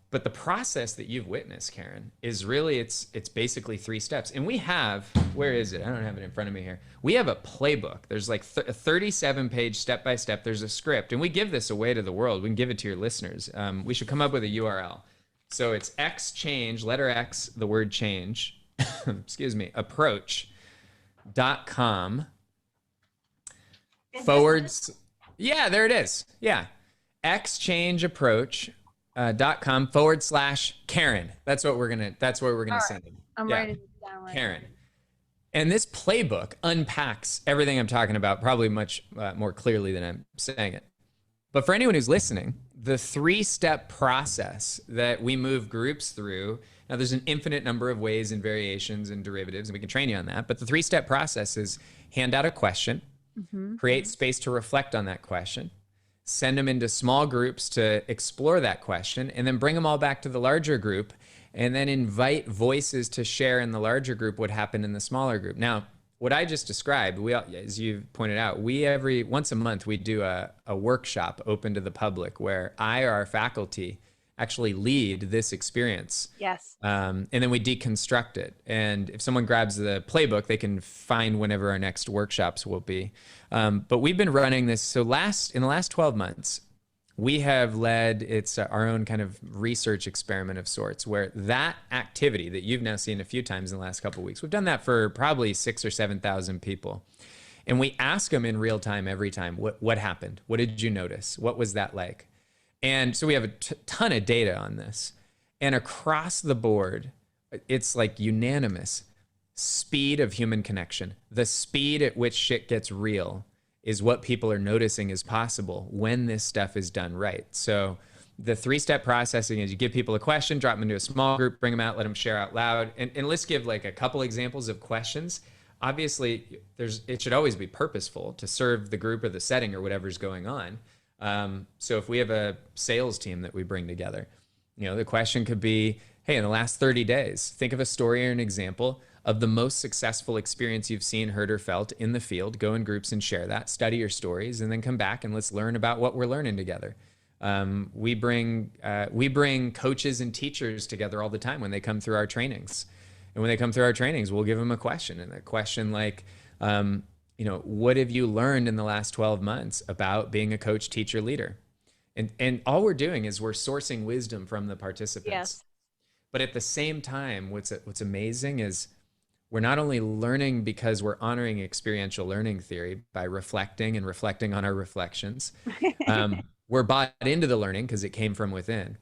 [SPEAKER 2] but the process that you've witnessed, Karen, is really, it's basically 3 steps. And we have, where is it? I don't have it in front of me here. We have a playbook. There's like a 37-page step-by-step. There's a script, and we give this away to the world. We can give it to your listeners. We should come up with a URL. So it's XChange, letter X, the word change, excuse me, approach.com forwards. Yeah, there it is. Yeah. XChangeApproach.com /Karen. That's what we're gonna send them.
[SPEAKER 1] I'm writing it down right
[SPEAKER 2] Karen. And this playbook unpacks everything I'm talking about probably much more clearly than I'm saying it. But for anyone who's listening, the 3-step process that we move groups through, now there's an infinite number of ways and variations and derivatives, and we can train you on that. But the 3-step process is hand out a question, create space to reflect on that question, send them into small groups to explore that question, and then bring them all back to the larger group, and then invite voices to share in the larger group what happened in the smaller group. Now, what I just described, as you pointed out, once a month we do a workshop open to the public where I or our faculty actually lead this experience.
[SPEAKER 1] Yes.
[SPEAKER 2] And then we deconstruct it. And if someone grabs the playbook, they can find whenever our next workshops will be. But we've been running this. So in the last 12 months, we have led, it's our own kind of research experiment of sorts, where that activity that you've now seen a few times in the last couple of weeks, we've done that for probably 6,000 or 7,000 people. And we ask them in real time every time, what happened? What did you notice? What was that like? And so we have a ton of data on this. And across the board, it's like unanimous speed of human connection. The speed at which shit gets real is what people are noticing is possible when this stuff is done right. So the 3-step processing is you give people a question, drop them into a small group, bring them out, let them share out loud. And let's give like a couple examples of questions. Obviously, it should always be purposeful to serve the group or the setting or whatever's going on. So if we have a sales team that we bring together, the question could be, hey, in the last 30 days, think of a story or an example of the most successful experience you've seen, heard, or felt in the field. Go in groups and share that, study your stories, and then come back and let's learn about what we're learning together. We bring coaches and teachers together all the time when they come through our trainings. And when they come through our trainings, we'll give them a question. And a question like, what have you learned in the last 12 months about being a coach, teacher, leader? And all we're doing is we're sourcing wisdom from the participants.
[SPEAKER 1] Yes.
[SPEAKER 2] But at the same time, what's amazing is we're not only learning because we're honoring experiential learning theory by reflecting on our reflections. We're bought into the learning because it came from within.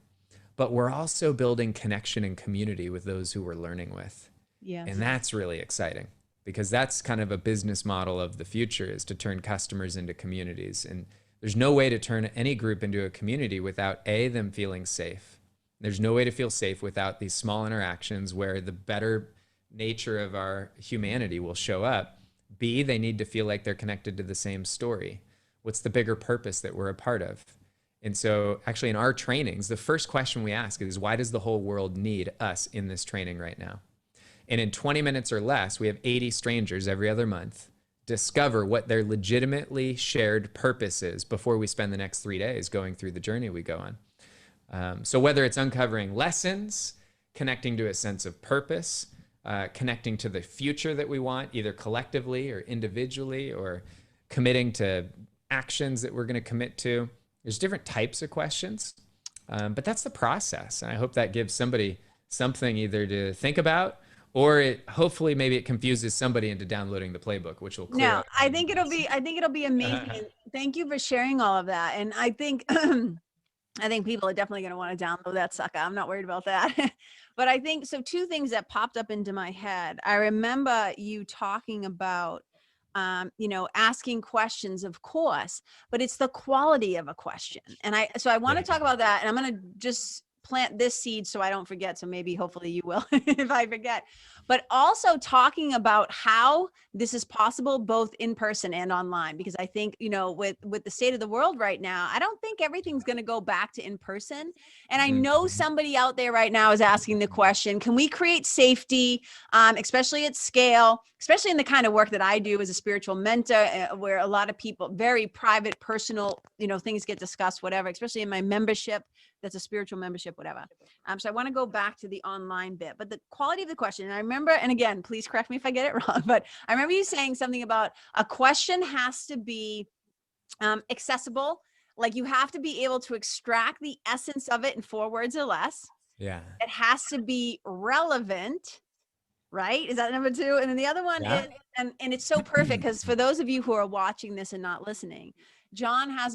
[SPEAKER 2] But we're also building connection and community with those who we're learning with.
[SPEAKER 1] Yes.
[SPEAKER 2] And that's really exciting because that's kind of a business model of the future, is to turn customers into communities. And there's no way to turn any group into a community without them feeling safe. There's no way to feel safe without these small interactions where the better nature of our humanity will show up. B, they need to feel like they're connected to the same story. What's the bigger purpose that we're a part of? And so actually in our trainings, the first question we ask is, why does the whole world need us in this training right now? And in 20 minutes or less, we have 80 strangers every other month discover what their legitimately shared purpose is before we spend the next 3 days going through the journey we go on. So whether it's uncovering lessons, connecting to a sense of purpose, connecting to the future that we want, either collectively or individually, or committing to actions that we're going to commit to, there's different types of questions, but that's the process. And I hope that gives somebody something either to think about, or hopefully maybe it confuses somebody into downloading the playbook, which will clear
[SPEAKER 1] No,
[SPEAKER 2] up.
[SPEAKER 1] I think it'll be amazing. And thank you for sharing all of that. And I think, I think people are definitely going to want to download that sucker. I'm not worried about that. But I think, so 2 things that popped up into my head. I remember you talking about, asking questions, of course, but it's the quality of a question. And so I want to talk about that, and I'm going to just plant this seed so I don't forget. So maybe hopefully you will if I forget, but also talking about how this is possible both in person and online, because I think, with the state of the world right now, I don't think everything's going to go back to in person. And I know somebody out there right now is asking the question, can we create safety, especially at scale, especially in the kind of work that I do as a spiritual mentor, where a lot of people, very private, personal, things get discussed, whatever, especially in my membership. That's a spiritual membership, whatever. So I want to go back to the online bit, but the quality of the question. And I remember, and again, please correct me if I get it wrong, but I remember you saying something about a question has to be accessible. Like you have to be able to extract the essence of it in 4 words or less.
[SPEAKER 2] Yeah.
[SPEAKER 1] It has to be relevant, right? Is that number 2? And then the other one is, and it's so perfect because for those of you who are watching this and not listening, Jon has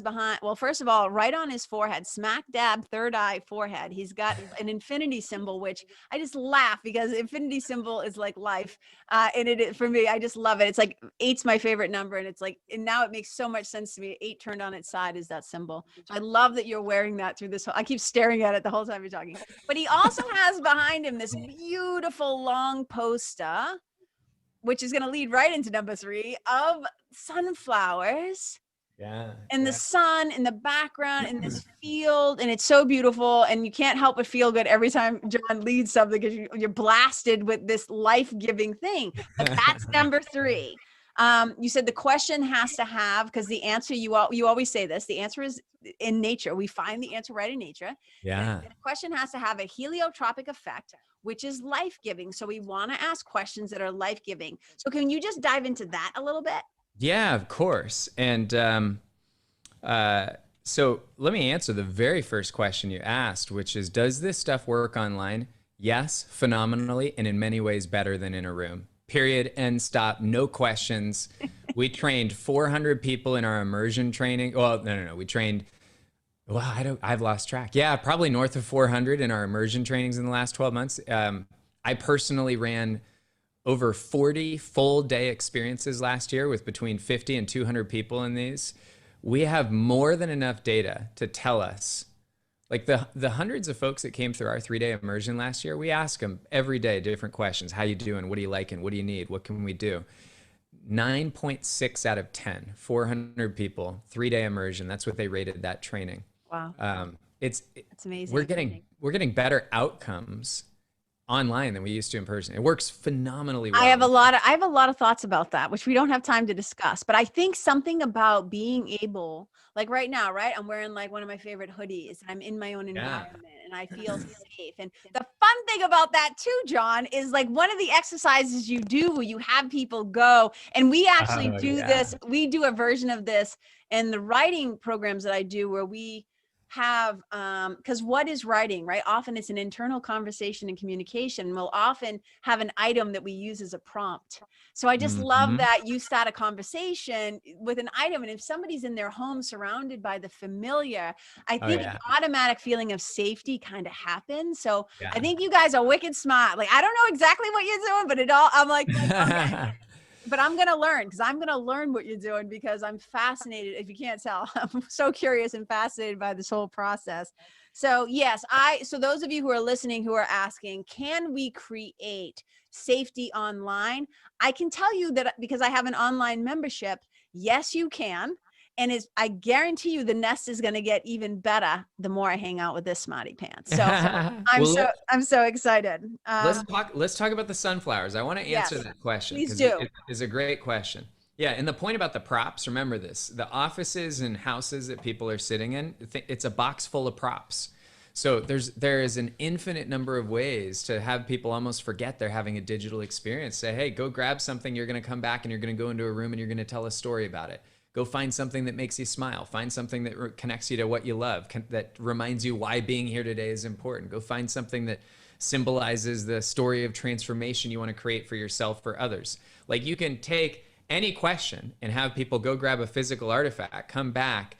[SPEAKER 1] first of all, right on his forehead, smack dab, third eye forehead, he's got an infinity symbol, which I just laugh because infinity symbol is like life. And for me, I just love it. It's like 8's my favorite number. And it's like, and now it makes so much sense to me. 8 turned on its side is that symbol. So I love that you're wearing that through this. I keep staring at it the whole time you're talking, but he also has behind him this beautiful long poster, which is going to lead right into number 3, of sunflowers. And the sun in the background in this field, and it's so beautiful, and you can't help but feel good every time Jon leads something because you're blasted with this life-giving thing. But that's number 3. You said the question has to have, because the answer, you always say this, the answer is in nature. We find the answer right in nature. And the question has to have a heliotropic effect, which is life-giving. So we want to ask questions that are life-giving. So can you just dive into that a little bit?
[SPEAKER 2] Yeah, of course. And So let me answer the very first question you asked, which is, does this stuff work online? Yes, phenomenally, and in many ways better than in a room. Period. End stop. No questions. We trained 400 people in our immersion training. Well, no. We trained, well, I've lost track. Yeah, probably north of 400 in our immersion trainings in the last 12 months. I personally ran over 40 full day experiences last year with between 50 and 200 people in these. We have more than enough data to tell us, like the hundreds of folks that came through our 3-day immersion last year, we ask them every day different questions. How you doing? What are you liking? What do you need? What can we do? 9.6 out of 10, 400 people, 3-day immersion. That's what they rated that training.
[SPEAKER 1] Wow.
[SPEAKER 2] It's
[SPEAKER 1] amazing.
[SPEAKER 2] We're getting better outcomes online than we used to in person. It works phenomenally well.
[SPEAKER 1] I have a lot of thoughts about that, which we don't have time to discuss, but I think something about being able, like right now, right? I'm wearing like one of my favorite hoodies and I'm in my own environment and I feel safe. And the fun thing about that too, Jon, is like one of the exercises you do where you have people go, and we actually do this. We do a version of this in the writing programs that I do where we have because what is writing, right? Often it's an internal conversation and communication. We'll often have an item that we use as a prompt. So I just love that you start a conversation with an item, and if somebody's in their home surrounded by the familiar, I think an automatic feeling of safety kind of happens. So I think you guys are wicked smart. Like I don't know exactly what you're doing, but I'm like okay. But I'm going to learn, because I'm going to learn what you're doing, because I'm fascinated. If you can't tell, I'm so curious and fascinated by this whole process. So yes, so those of you who are listening, who are asking, can we create safety online? I can tell you that because I have an online membership, yes, you can. And I guarantee you the nest is going to get even better the more I hang out with this smarty pants. So I'm so excited.
[SPEAKER 2] Let's talk about the sunflowers. I want to answer that question.
[SPEAKER 1] Please do.
[SPEAKER 2] It is a great question. Yeah, and the point about the props, remember this, the offices and houses that people are sitting in, it's a box full of props. So there is an infinite number of ways to have people almost forget they're having a digital experience. Say, hey, go grab something. You're going to come back and you're going to go into a room and you're going to tell a story about it. Go find something that makes you smile. Find something that connects you to what you love, that reminds you why being here today is important. Go find something that symbolizes the story of transformation you want to create for yourself or others. Like you can take any question and have people go grab a physical artifact, come back,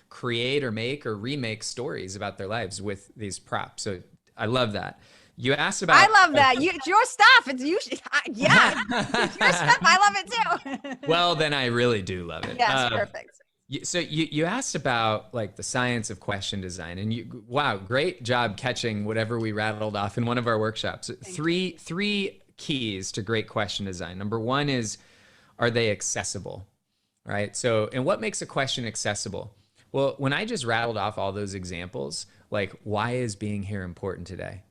[SPEAKER 2] create or make or remake stories about their lives with these props. So I love that. You asked about.
[SPEAKER 1] I love that. It's your stuff. It's usually, it's your stuff. I love it too.
[SPEAKER 2] Well, then I really do love it.
[SPEAKER 1] Yes, perfect.
[SPEAKER 2] So you asked about like the science of question design, and wow, great job catching whatever we rattled off in one of our workshops. Three keys to great question design. Number one is, are they accessible? Right. So, and what makes a question accessible? Well, when I just rattled off all those examples, like why is being here important today?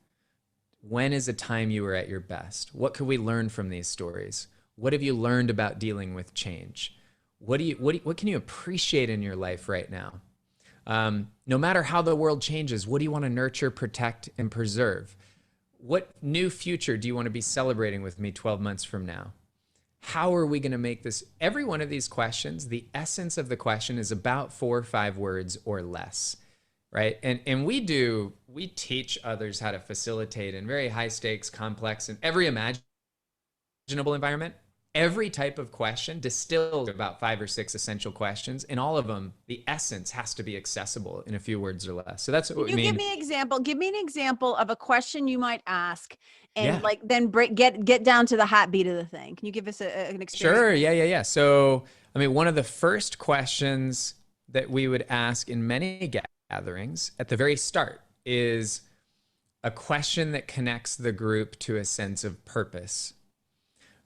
[SPEAKER 2] When is a time you were at your best? What could we learn from these stories? What have you learned about dealing with change? What can you appreciate in your life right now? No matter how the world changes, what do you want to nurture, protect, and preserve? What new future do you want to be celebrating with me 12 months from now? How are we going to make this? Every one of these questions, the essence of the question is about 4 or 5 words or less. Right. And we teach others how to facilitate in very high stakes, complex, and every imaginable environment. Every type of question distilled about 5 or 6 essential questions, and all of them, the essence has to be accessible in a few words or less. So that's what we mean.
[SPEAKER 1] Give me an example of a question you might ask, and then get down to the heartbeat of the thing. Can you give us an experience?
[SPEAKER 2] Sure. Yeah. So, I mean, one of the first questions that we would ask in many gatherings at the very start is a question that connects the group to a sense of purpose,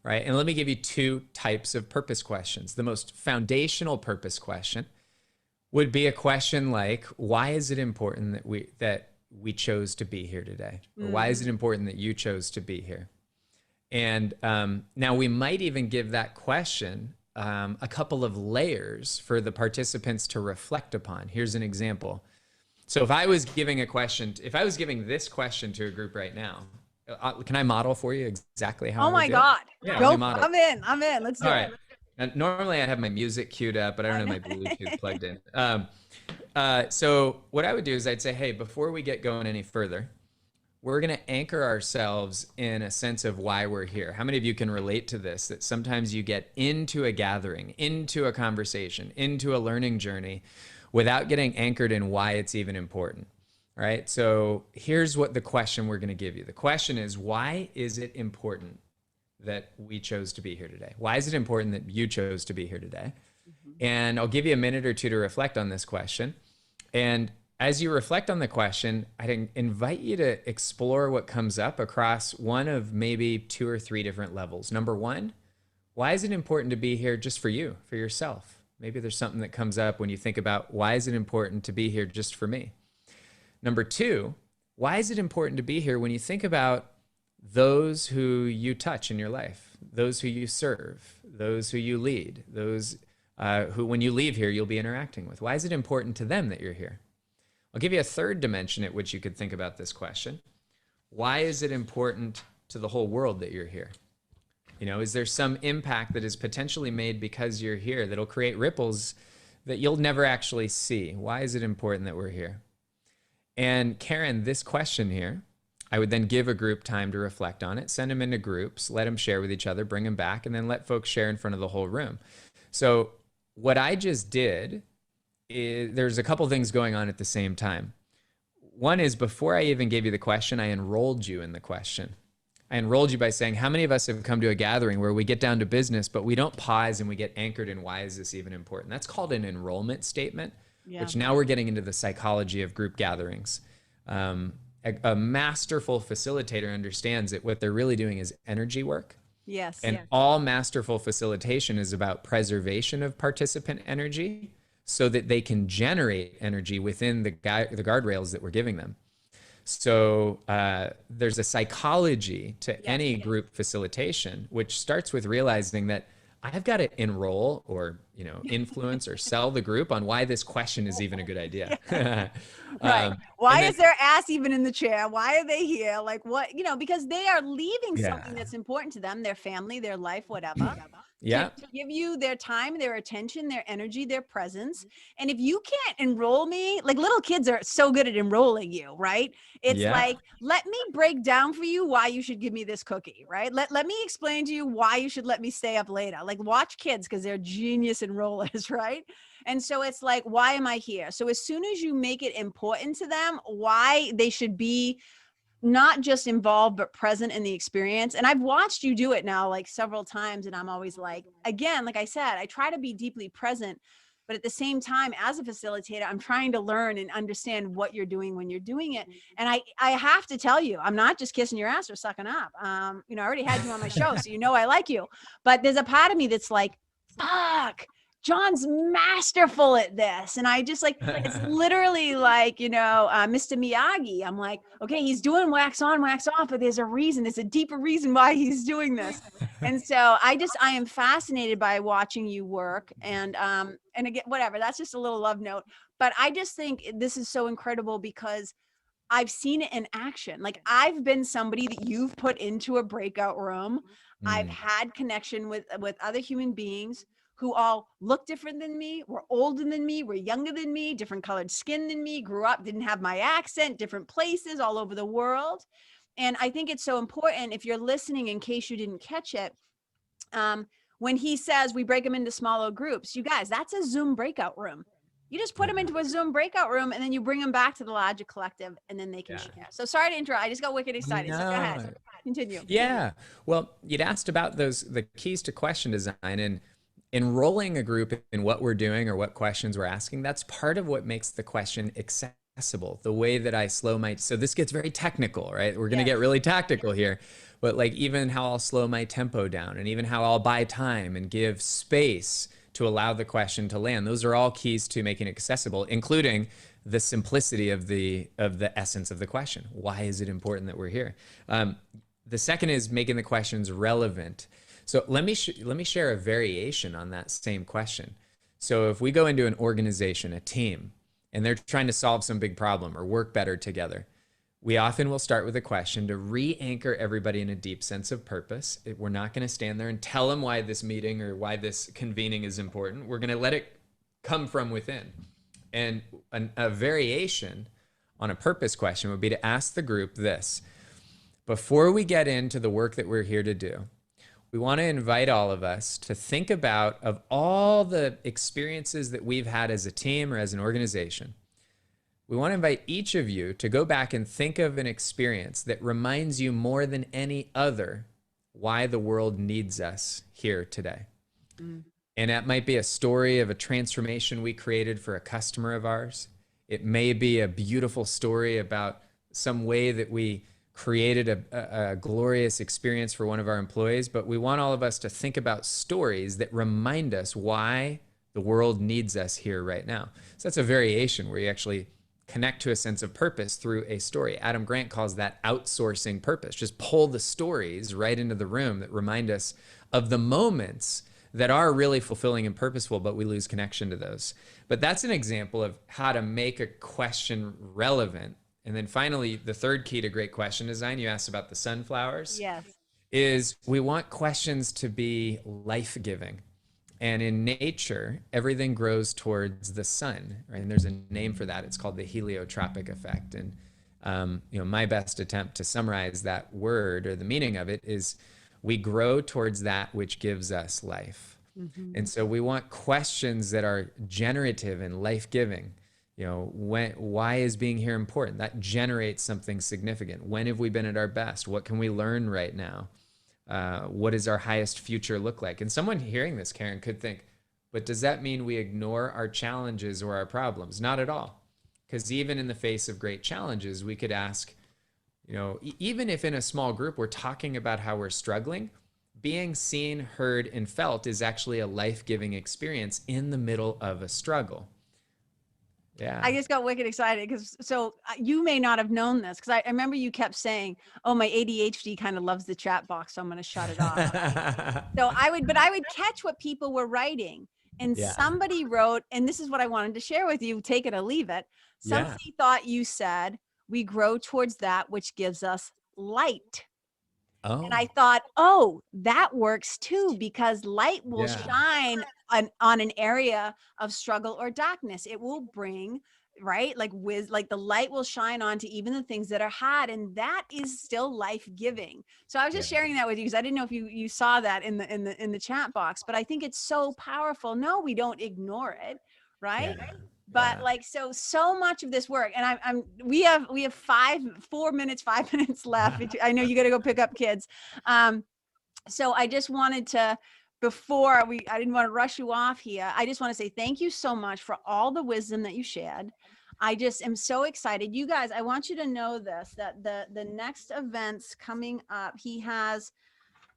[SPEAKER 2] right? And let me give you 2 types of purpose questions. The most foundational purpose question would be a question like, why is it important that we chose to be here today? Or why is it important that you chose to be here? And now we might even give that question a couple of layers for the participants to reflect upon. Here's an example. So if I was giving this question to a group right now, can I model for you exactly how?
[SPEAKER 1] Oh my God!
[SPEAKER 2] Yeah,
[SPEAKER 1] I'm in. Let's do it.
[SPEAKER 2] Now, normally I have my music queued up, but I don't have my Bluetooth plugged in. So what I would do is I'd say, hey, before we get going any further, we're going to anchor ourselves in a sense of why we're here. How many of you can relate to this? That sometimes you get into a gathering, into a conversation, into a learning journey without getting anchored in why it's even important, right? So here's what the question we're going to give you. The question is, why is it important that we chose to be here today? Why is it important that you chose to be here today? And I'll give you a minute or two to reflect on this question. And as you reflect on the question, I'd invite you to explore what comes up across one of maybe 2 or 3 different levels. Number one, why is it important to be here just for you, for yourself? Maybe there's something that comes up when you think about, why is it important to be here just for me? Number two, why is it important to be here when you think about those who you touch in your life, those who you serve, those who you lead, those who, when you leave here, you'll be interacting with? Why is it important to them that you're here? I'll give you a third dimension at which you could think about this question. Why is it important to the whole world that you're here? You know, is there some impact that is potentially made because you're here that'll create ripples that you'll never actually see? Why is it important that we're here? And Karen, this question here, I would then give a group time to reflect on it, send them into groups, let them share with each other, bring them back, and then let folks share in front of the whole room. So what I just did is, there's a couple things going on at the same time. One is, before I even gave you the question, I enrolled you in the question. I enrolled you by saying, how many of us have come to a gathering where we get down to business, but we don't pause and we get anchored in why is this even important? That's called an enrollment statement, which now we're getting into the psychology of group gatherings. A masterful facilitator understands that what they're really doing is energy work.
[SPEAKER 1] Yes.
[SPEAKER 2] And all masterful facilitation is about preservation of participant energy so that they can generate energy within the guardrails that we're giving them. So there's a psychology to any group facilitation, which starts with realizing that I've got to enroll or, you know, influence or sell the group on why this question is even a good idea.
[SPEAKER 1] Right. Why is their ass even in the chair? Why are they here? Like, what, you know, because they are leaving something that's important to them, their family, their life, whatever. To give you their time, their attention, their energy, their presence. And if you can't enroll me, like, little kids are so good at enrolling you, right? It's like, let me break down for you why you should give me this cookie, right? Let me explain to you why you should let me stay up later. Like, watch kids, because they're genius enrollers, right? And so it's like, why am I here? So as soon as you make it important to them, why they should be not just involved, but present in the experience. And I've watched you do it now, like, several times. And I'm always like, again, like I said, I try to be deeply present, but at the same time, as a facilitator, I'm trying to learn and understand what you're doing when you're doing it. And I have to tell you, I'm not just kissing your ass or sucking up. You know, I already had you on my show, so you know I like you. But there's a part of me that's like, fuck, Jon's masterful at this. And I just, like, it's literally like, you know, Mr. Miyagi. I'm like, okay, he's doing wax on, wax off, but there's a reason. There's a deeper reason why he's doing this. And so I am fascinated by watching you work. And again, whatever, that's just a little love note. But I just think this is so incredible because I've seen it in action. Like, I've been somebody that you've put into a breakout room. I've had connection with other human beings who all look different than me, were older than me, were younger than me, different colored skin than me, grew up, didn't have my accent, different places all over the world. And I think it's so important, if you're listening, in case you didn't catch it, when he says we break them into smaller groups, you guys, that's a Zoom breakout room. You just put them into a Zoom breakout room, and then you bring them back to the larger collective, and then they can share. So sorry to interrupt. I just got wicked excited. So go ahead. Continue.
[SPEAKER 2] Yeah. Well, you'd asked about the keys to question design, and enrolling a group in what we're doing or what questions we're asking. That's part of what makes the question accessible. The way that I so this gets very technical, right? We're going to get really tactical here, but like, even how I'll slow my tempo down, and even how I'll buy time and give space to allow the question to land. Those are all keys to making it accessible, including the simplicity of the essence of the question. Why is it important that we're here? The second is making the questions relevant. So let me share a variation on that same question. So if we go into an organization, a team, and they're trying to solve some big problem or work better together, we often will start with a question to re-anchor everybody in a deep sense of purpose. We're not going to stand there and tell them why this meeting or why this convening is important. We're going to let it come from within. And a variation on a purpose question would be to ask the group this: before we get into the work that we're here to do, we want to invite all of us to think about, of all the experiences that we've had as a team or as an organization, we want to invite each of you to go back and think of an experience that reminds you more than any other why the world needs us here today. Mm. And that might be a story of a transformation we created for a customer of ours. It may be a beautiful story about some way that we created a glorious experience for one of our employees, but we want all of us to think about stories that remind us why the world needs us here right now. So that's a variation where you actually connect to a sense of purpose through a story. Adam Grant calls that outsourcing purpose. Just pull the stories right into the room that remind us of the moments that are really fulfilling and purposeful, but we lose connection to those. But that's an example of how to make a question relevant. And then finally, the third key to great question design, you asked about the sunflowers.
[SPEAKER 1] Yes.
[SPEAKER 2] Is we want questions to be life-giving. And in nature, everything grows towards the sun, right? And there's a name for that. It's called the heliotropic effect. And my best attempt to summarize that word or the meaning of it is we grow towards that which gives us life. Mm-hmm. And so we want questions that are generative and life-giving. Why is being here important? That generates something significant. When have we been at our best? What can we learn right now? What does our highest future look like? And someone hearing this, Karen, could think, but does that mean we ignore our challenges or our problems? Not at all. Because even in the face of great challenges, we could ask, even if in a small group we're talking about how we're struggling, being seen, heard, and felt is actually a life-giving experience in the middle of a struggle. Yeah.
[SPEAKER 1] I just got wicked excited because you may not have known this because I remember you kept saying, oh, my ADHD kind of loves the chat box, so I'm going to shut it off. So I would catch what people were writing. And somebody wrote, and this is what I wanted to share with you, take it or leave it. Somebody thought you said, we grow towards that which gives us light. Oh. And I thought, that works too, because light will shine on an area of struggle or darkness. It will bring, right? Like the light will shine onto even the things that are hard, and that is still life-giving. So I was just sharing that with you because I didn't know if you saw that in the chat box, but I think it's so powerful. No, we don't ignore it, right? Yeah. But so much of this work, and we have 5 minutes left. I know you got to go pick up kids. So I just wanted to, I didn't want to rush you off here. I just want to say thank you so much for all the wisdom that you shared. I just am so excited. You guys, I want you to know this, that the next events coming up, he has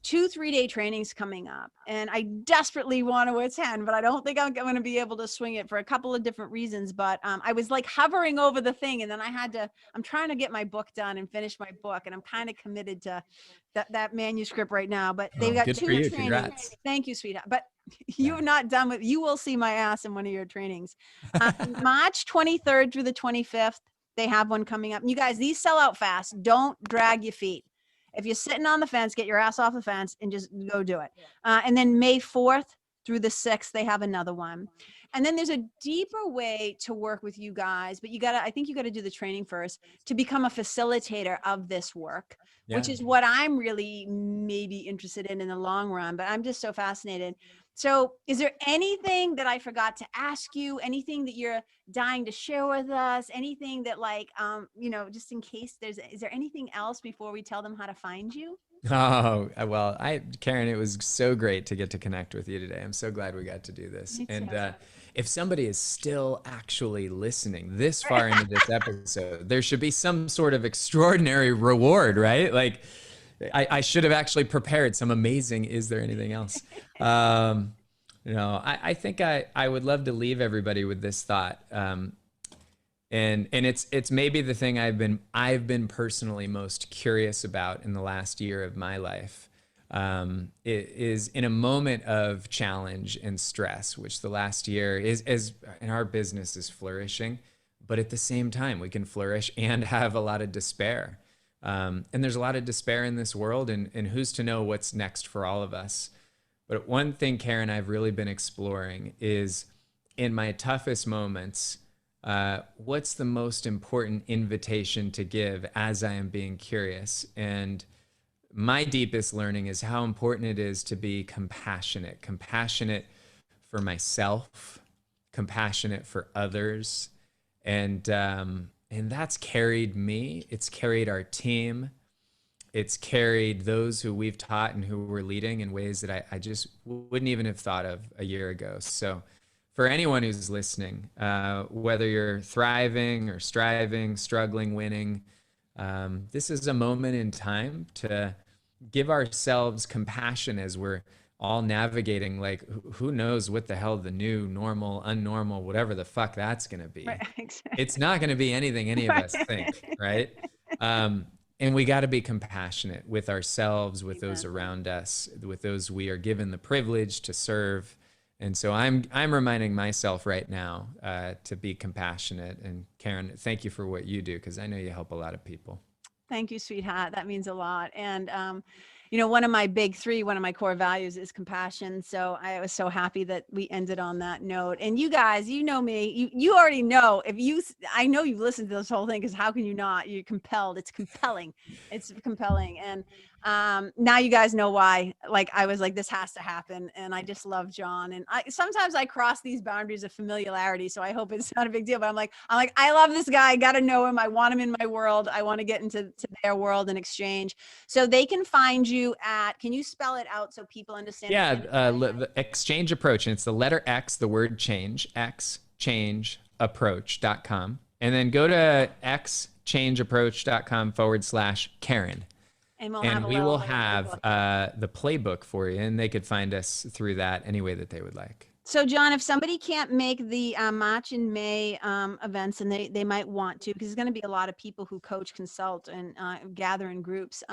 [SPEAKER 1] 2 3-day trainings coming up, and I desperately want to attend, but I don't think I'm going to be able to swing it for a couple of different reasons. But I was like hovering over the thing, and then I'm trying to get my book done and finish my book, and I'm kind of committed to that manuscript right now. But they've got 2 trainings. Congrats. Thank you, sweetheart. But you're not done with, you will see my ass in one of your trainings. March 23rd through the 25th, they have one coming up. And you guys, these sell out fast. Don't drag your feet. If you're sitting on the fence, get your ass off the fence and just go do it. And then May 4th through the 6th, they have another one. And then there's a deeper way to work with you guys, but I think you got to do the training first to become a facilitator of this work, which is what I'm really maybe interested in the long run, but I'm just so fascinated. So is there anything that I forgot to ask you? Anything that you're dying to share with us? Anything that just in case is there anything else before we tell them how to find you?
[SPEAKER 2] Oh, well, Karen, it was so great to get to connect with you today. I'm so glad we got to do this. And if somebody is still actually listening this far into this episode, there should be some sort of extraordinary reward, right? Like, I should have actually prepared some amazing, is there anything else? I think I would love to leave everybody with this thought. And it's maybe the thing I've been personally most curious about in the last year of my life. It is in a moment of challenge and stress, which the last year is in our business is flourishing, but at the same time we can flourish and have a lot of despair. And there's a lot of despair in this world, and who's to know what's next for all of us. But one thing, Karen, I've really been exploring is in my toughest moments, what's the most important invitation to give as I am being curious? And my deepest learning is how important it is to be compassionate for myself, compassionate for others. And that's carried me. It's carried our team. It's carried those who we've taught and who we're leading in ways that I just wouldn't even have thought of a year ago. So for anyone who's listening, whether you're thriving or striving, struggling, winning, this is a moment in time to give ourselves compassion as we're all navigating, like, who knows what the hell the new normal, unnormal, whatever the fuck that's going to be.
[SPEAKER 1] Right, exactly.
[SPEAKER 2] It's not going to be anything any of us think, right? And we got to be compassionate with ourselves, with those around us, with those we are given the privilege to serve. And so I'm reminding myself right now to be compassionate. And Karen, thank you for what you do, because I know you help a lot of people.
[SPEAKER 1] Thank you, sweetheart. That means a lot. And, you know, one of my big three, one of my core values is compassion. So I was so happy that we ended on that note. And you guys, you know me, you already know, I know you've listened to this whole thing, because how can you not? You're compelled. It's compelling. It's compelling. And now you guys know why. Like, I was like, this has to happen. And I just love Jon. And sometimes I cross these boundaries of familiarity. So I hope it's not a big deal, but I'm like, I love this guy. I got to know him. I want him in my world. I want to get into their world and exchange. So they can find you at, can you spell it out so people understand?
[SPEAKER 2] Yeah. The Exchange Approach. And it's the letter X, the word change, XChangeApproach.com. And then go to XChangeApproach.com/Karen. And we will have the playbook for you, and they could find us through that any way that they would like.
[SPEAKER 1] So, Jon, if somebody can't make the March and May events, and they might want to, because there's going to be a lot of people who coach, consult, and gather in groups.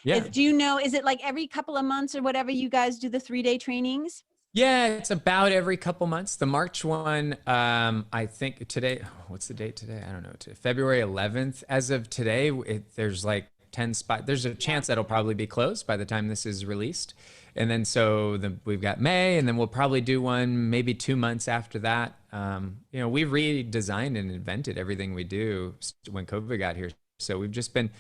[SPEAKER 1] Do you know, is it like every couple of months or whatever you guys do the 3-day trainings?
[SPEAKER 2] Yeah, it's about every couple months. The March one, I think today, what's the date today? I don't know. February 11th. As of today, there's like 10 spots. There's a chance that'll probably be closed by the time this is released. And then we've got May, and then we'll probably do one maybe 2 months after that. You know, we've redesigned and invented everything we do when COVID got here. So we've just been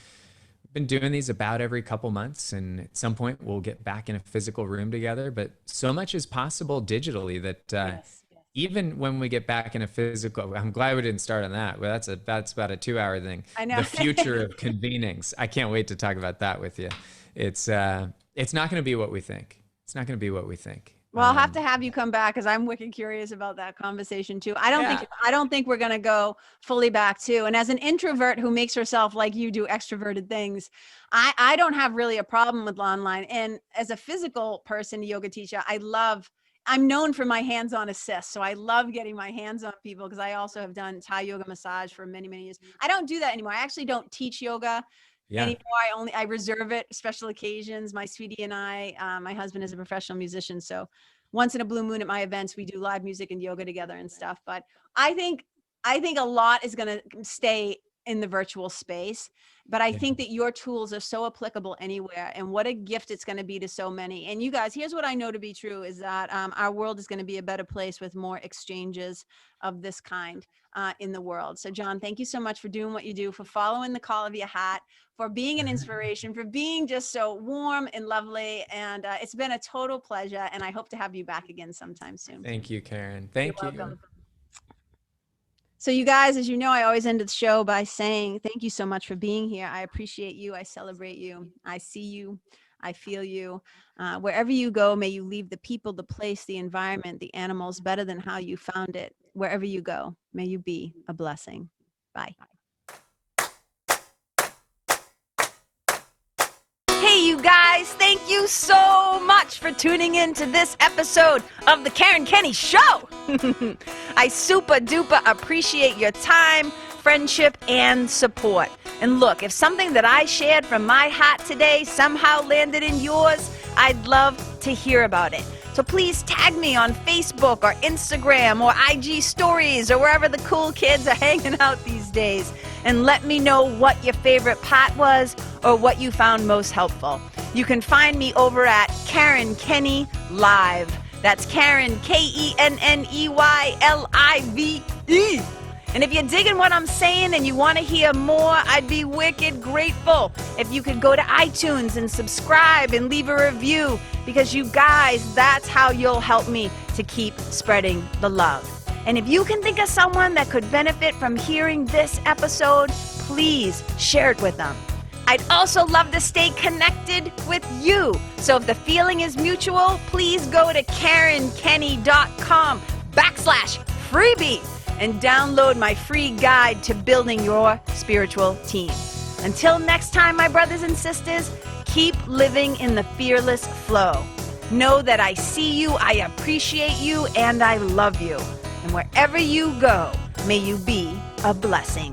[SPEAKER 2] doing these about every couple months, and at some point we'll get back in a physical room together. But so much is possible digitally that even when we get back in a physical, I'm glad we didn't start on that. Well, that's about a 2-hour thing.
[SPEAKER 1] I know.
[SPEAKER 2] The future of convenings. I can't wait to talk about that with you. It's not going to be what we think. It's not going to be what we think.
[SPEAKER 1] Well, I'll have to have you come back, because I'm wicked curious about that conversation too. I don't think we're going to go fully back to. And as an introvert who makes herself, like you do, extroverted things, I don't have really a problem with online. And as a physical person, yoga teacher, I'm known for my hands-on assist. So I love getting my hands on people, because I also have done Thai yoga massage for many, many years. I don't do that anymore. I actually don't teach yoga anymore. I reserve it, special occasions. My sweetie and my husband is a professional musician. So once in a blue moon at my events, we do live music and yoga together and stuff. But I think a lot is going to stay in the virtual space, but I think that your tools are so applicable anywhere, and what a gift it's going to be to so many. And you guys, here's what I know to be true is that our world is going to be a better place with more exchanges of this kind in the world. So Jon, thank you so much for doing what you do, for following the call of your hat, for being an inspiration, for being just so warm and lovely. And it's been a total pleasure. And I hope to have you back again sometime soon.
[SPEAKER 2] Thank you, Karen. Thank you.
[SPEAKER 1] Welcome. So you guys, as you know, I always end the show by saying, thank you so much for being here. I appreciate you. I celebrate you. I see you. I feel you. Wherever you go, may you leave the people, the place, the environment, the animals better than how you found it. Wherever you go, may you be a blessing. Bye. Hey, you guys, thank you so much for tuning in to this episode of the Karen Kenney Show. I super duper appreciate your time, friendship, and support. And look, if something that I shared from my heart today somehow landed in yours, I'd love to hear about it. So please tag me on Facebook or Instagram or IG stories or wherever the cool kids are hanging out these days, and let me know what your favorite part was or what you found most helpful. You can find me over at Karen Kenney Live. That's Karen, KenneYlive. And if you're digging what I'm saying and you want to hear more, I'd be wicked grateful if you could go to iTunes and subscribe and leave a review, because you guys, that's how you'll help me to keep spreading the love. And if you can think of someone that could benefit from hearing this episode, please share it with them. I'd also love to stay connected with you. So if the feeling is mutual, please go to KarenKenney.com/freebie and download my free guide to building your spiritual team. Until next time, my brothers and sisters, keep living in the fearless flow. Know that I see you, I appreciate you, and I love you. And wherever you go, may you be a blessing.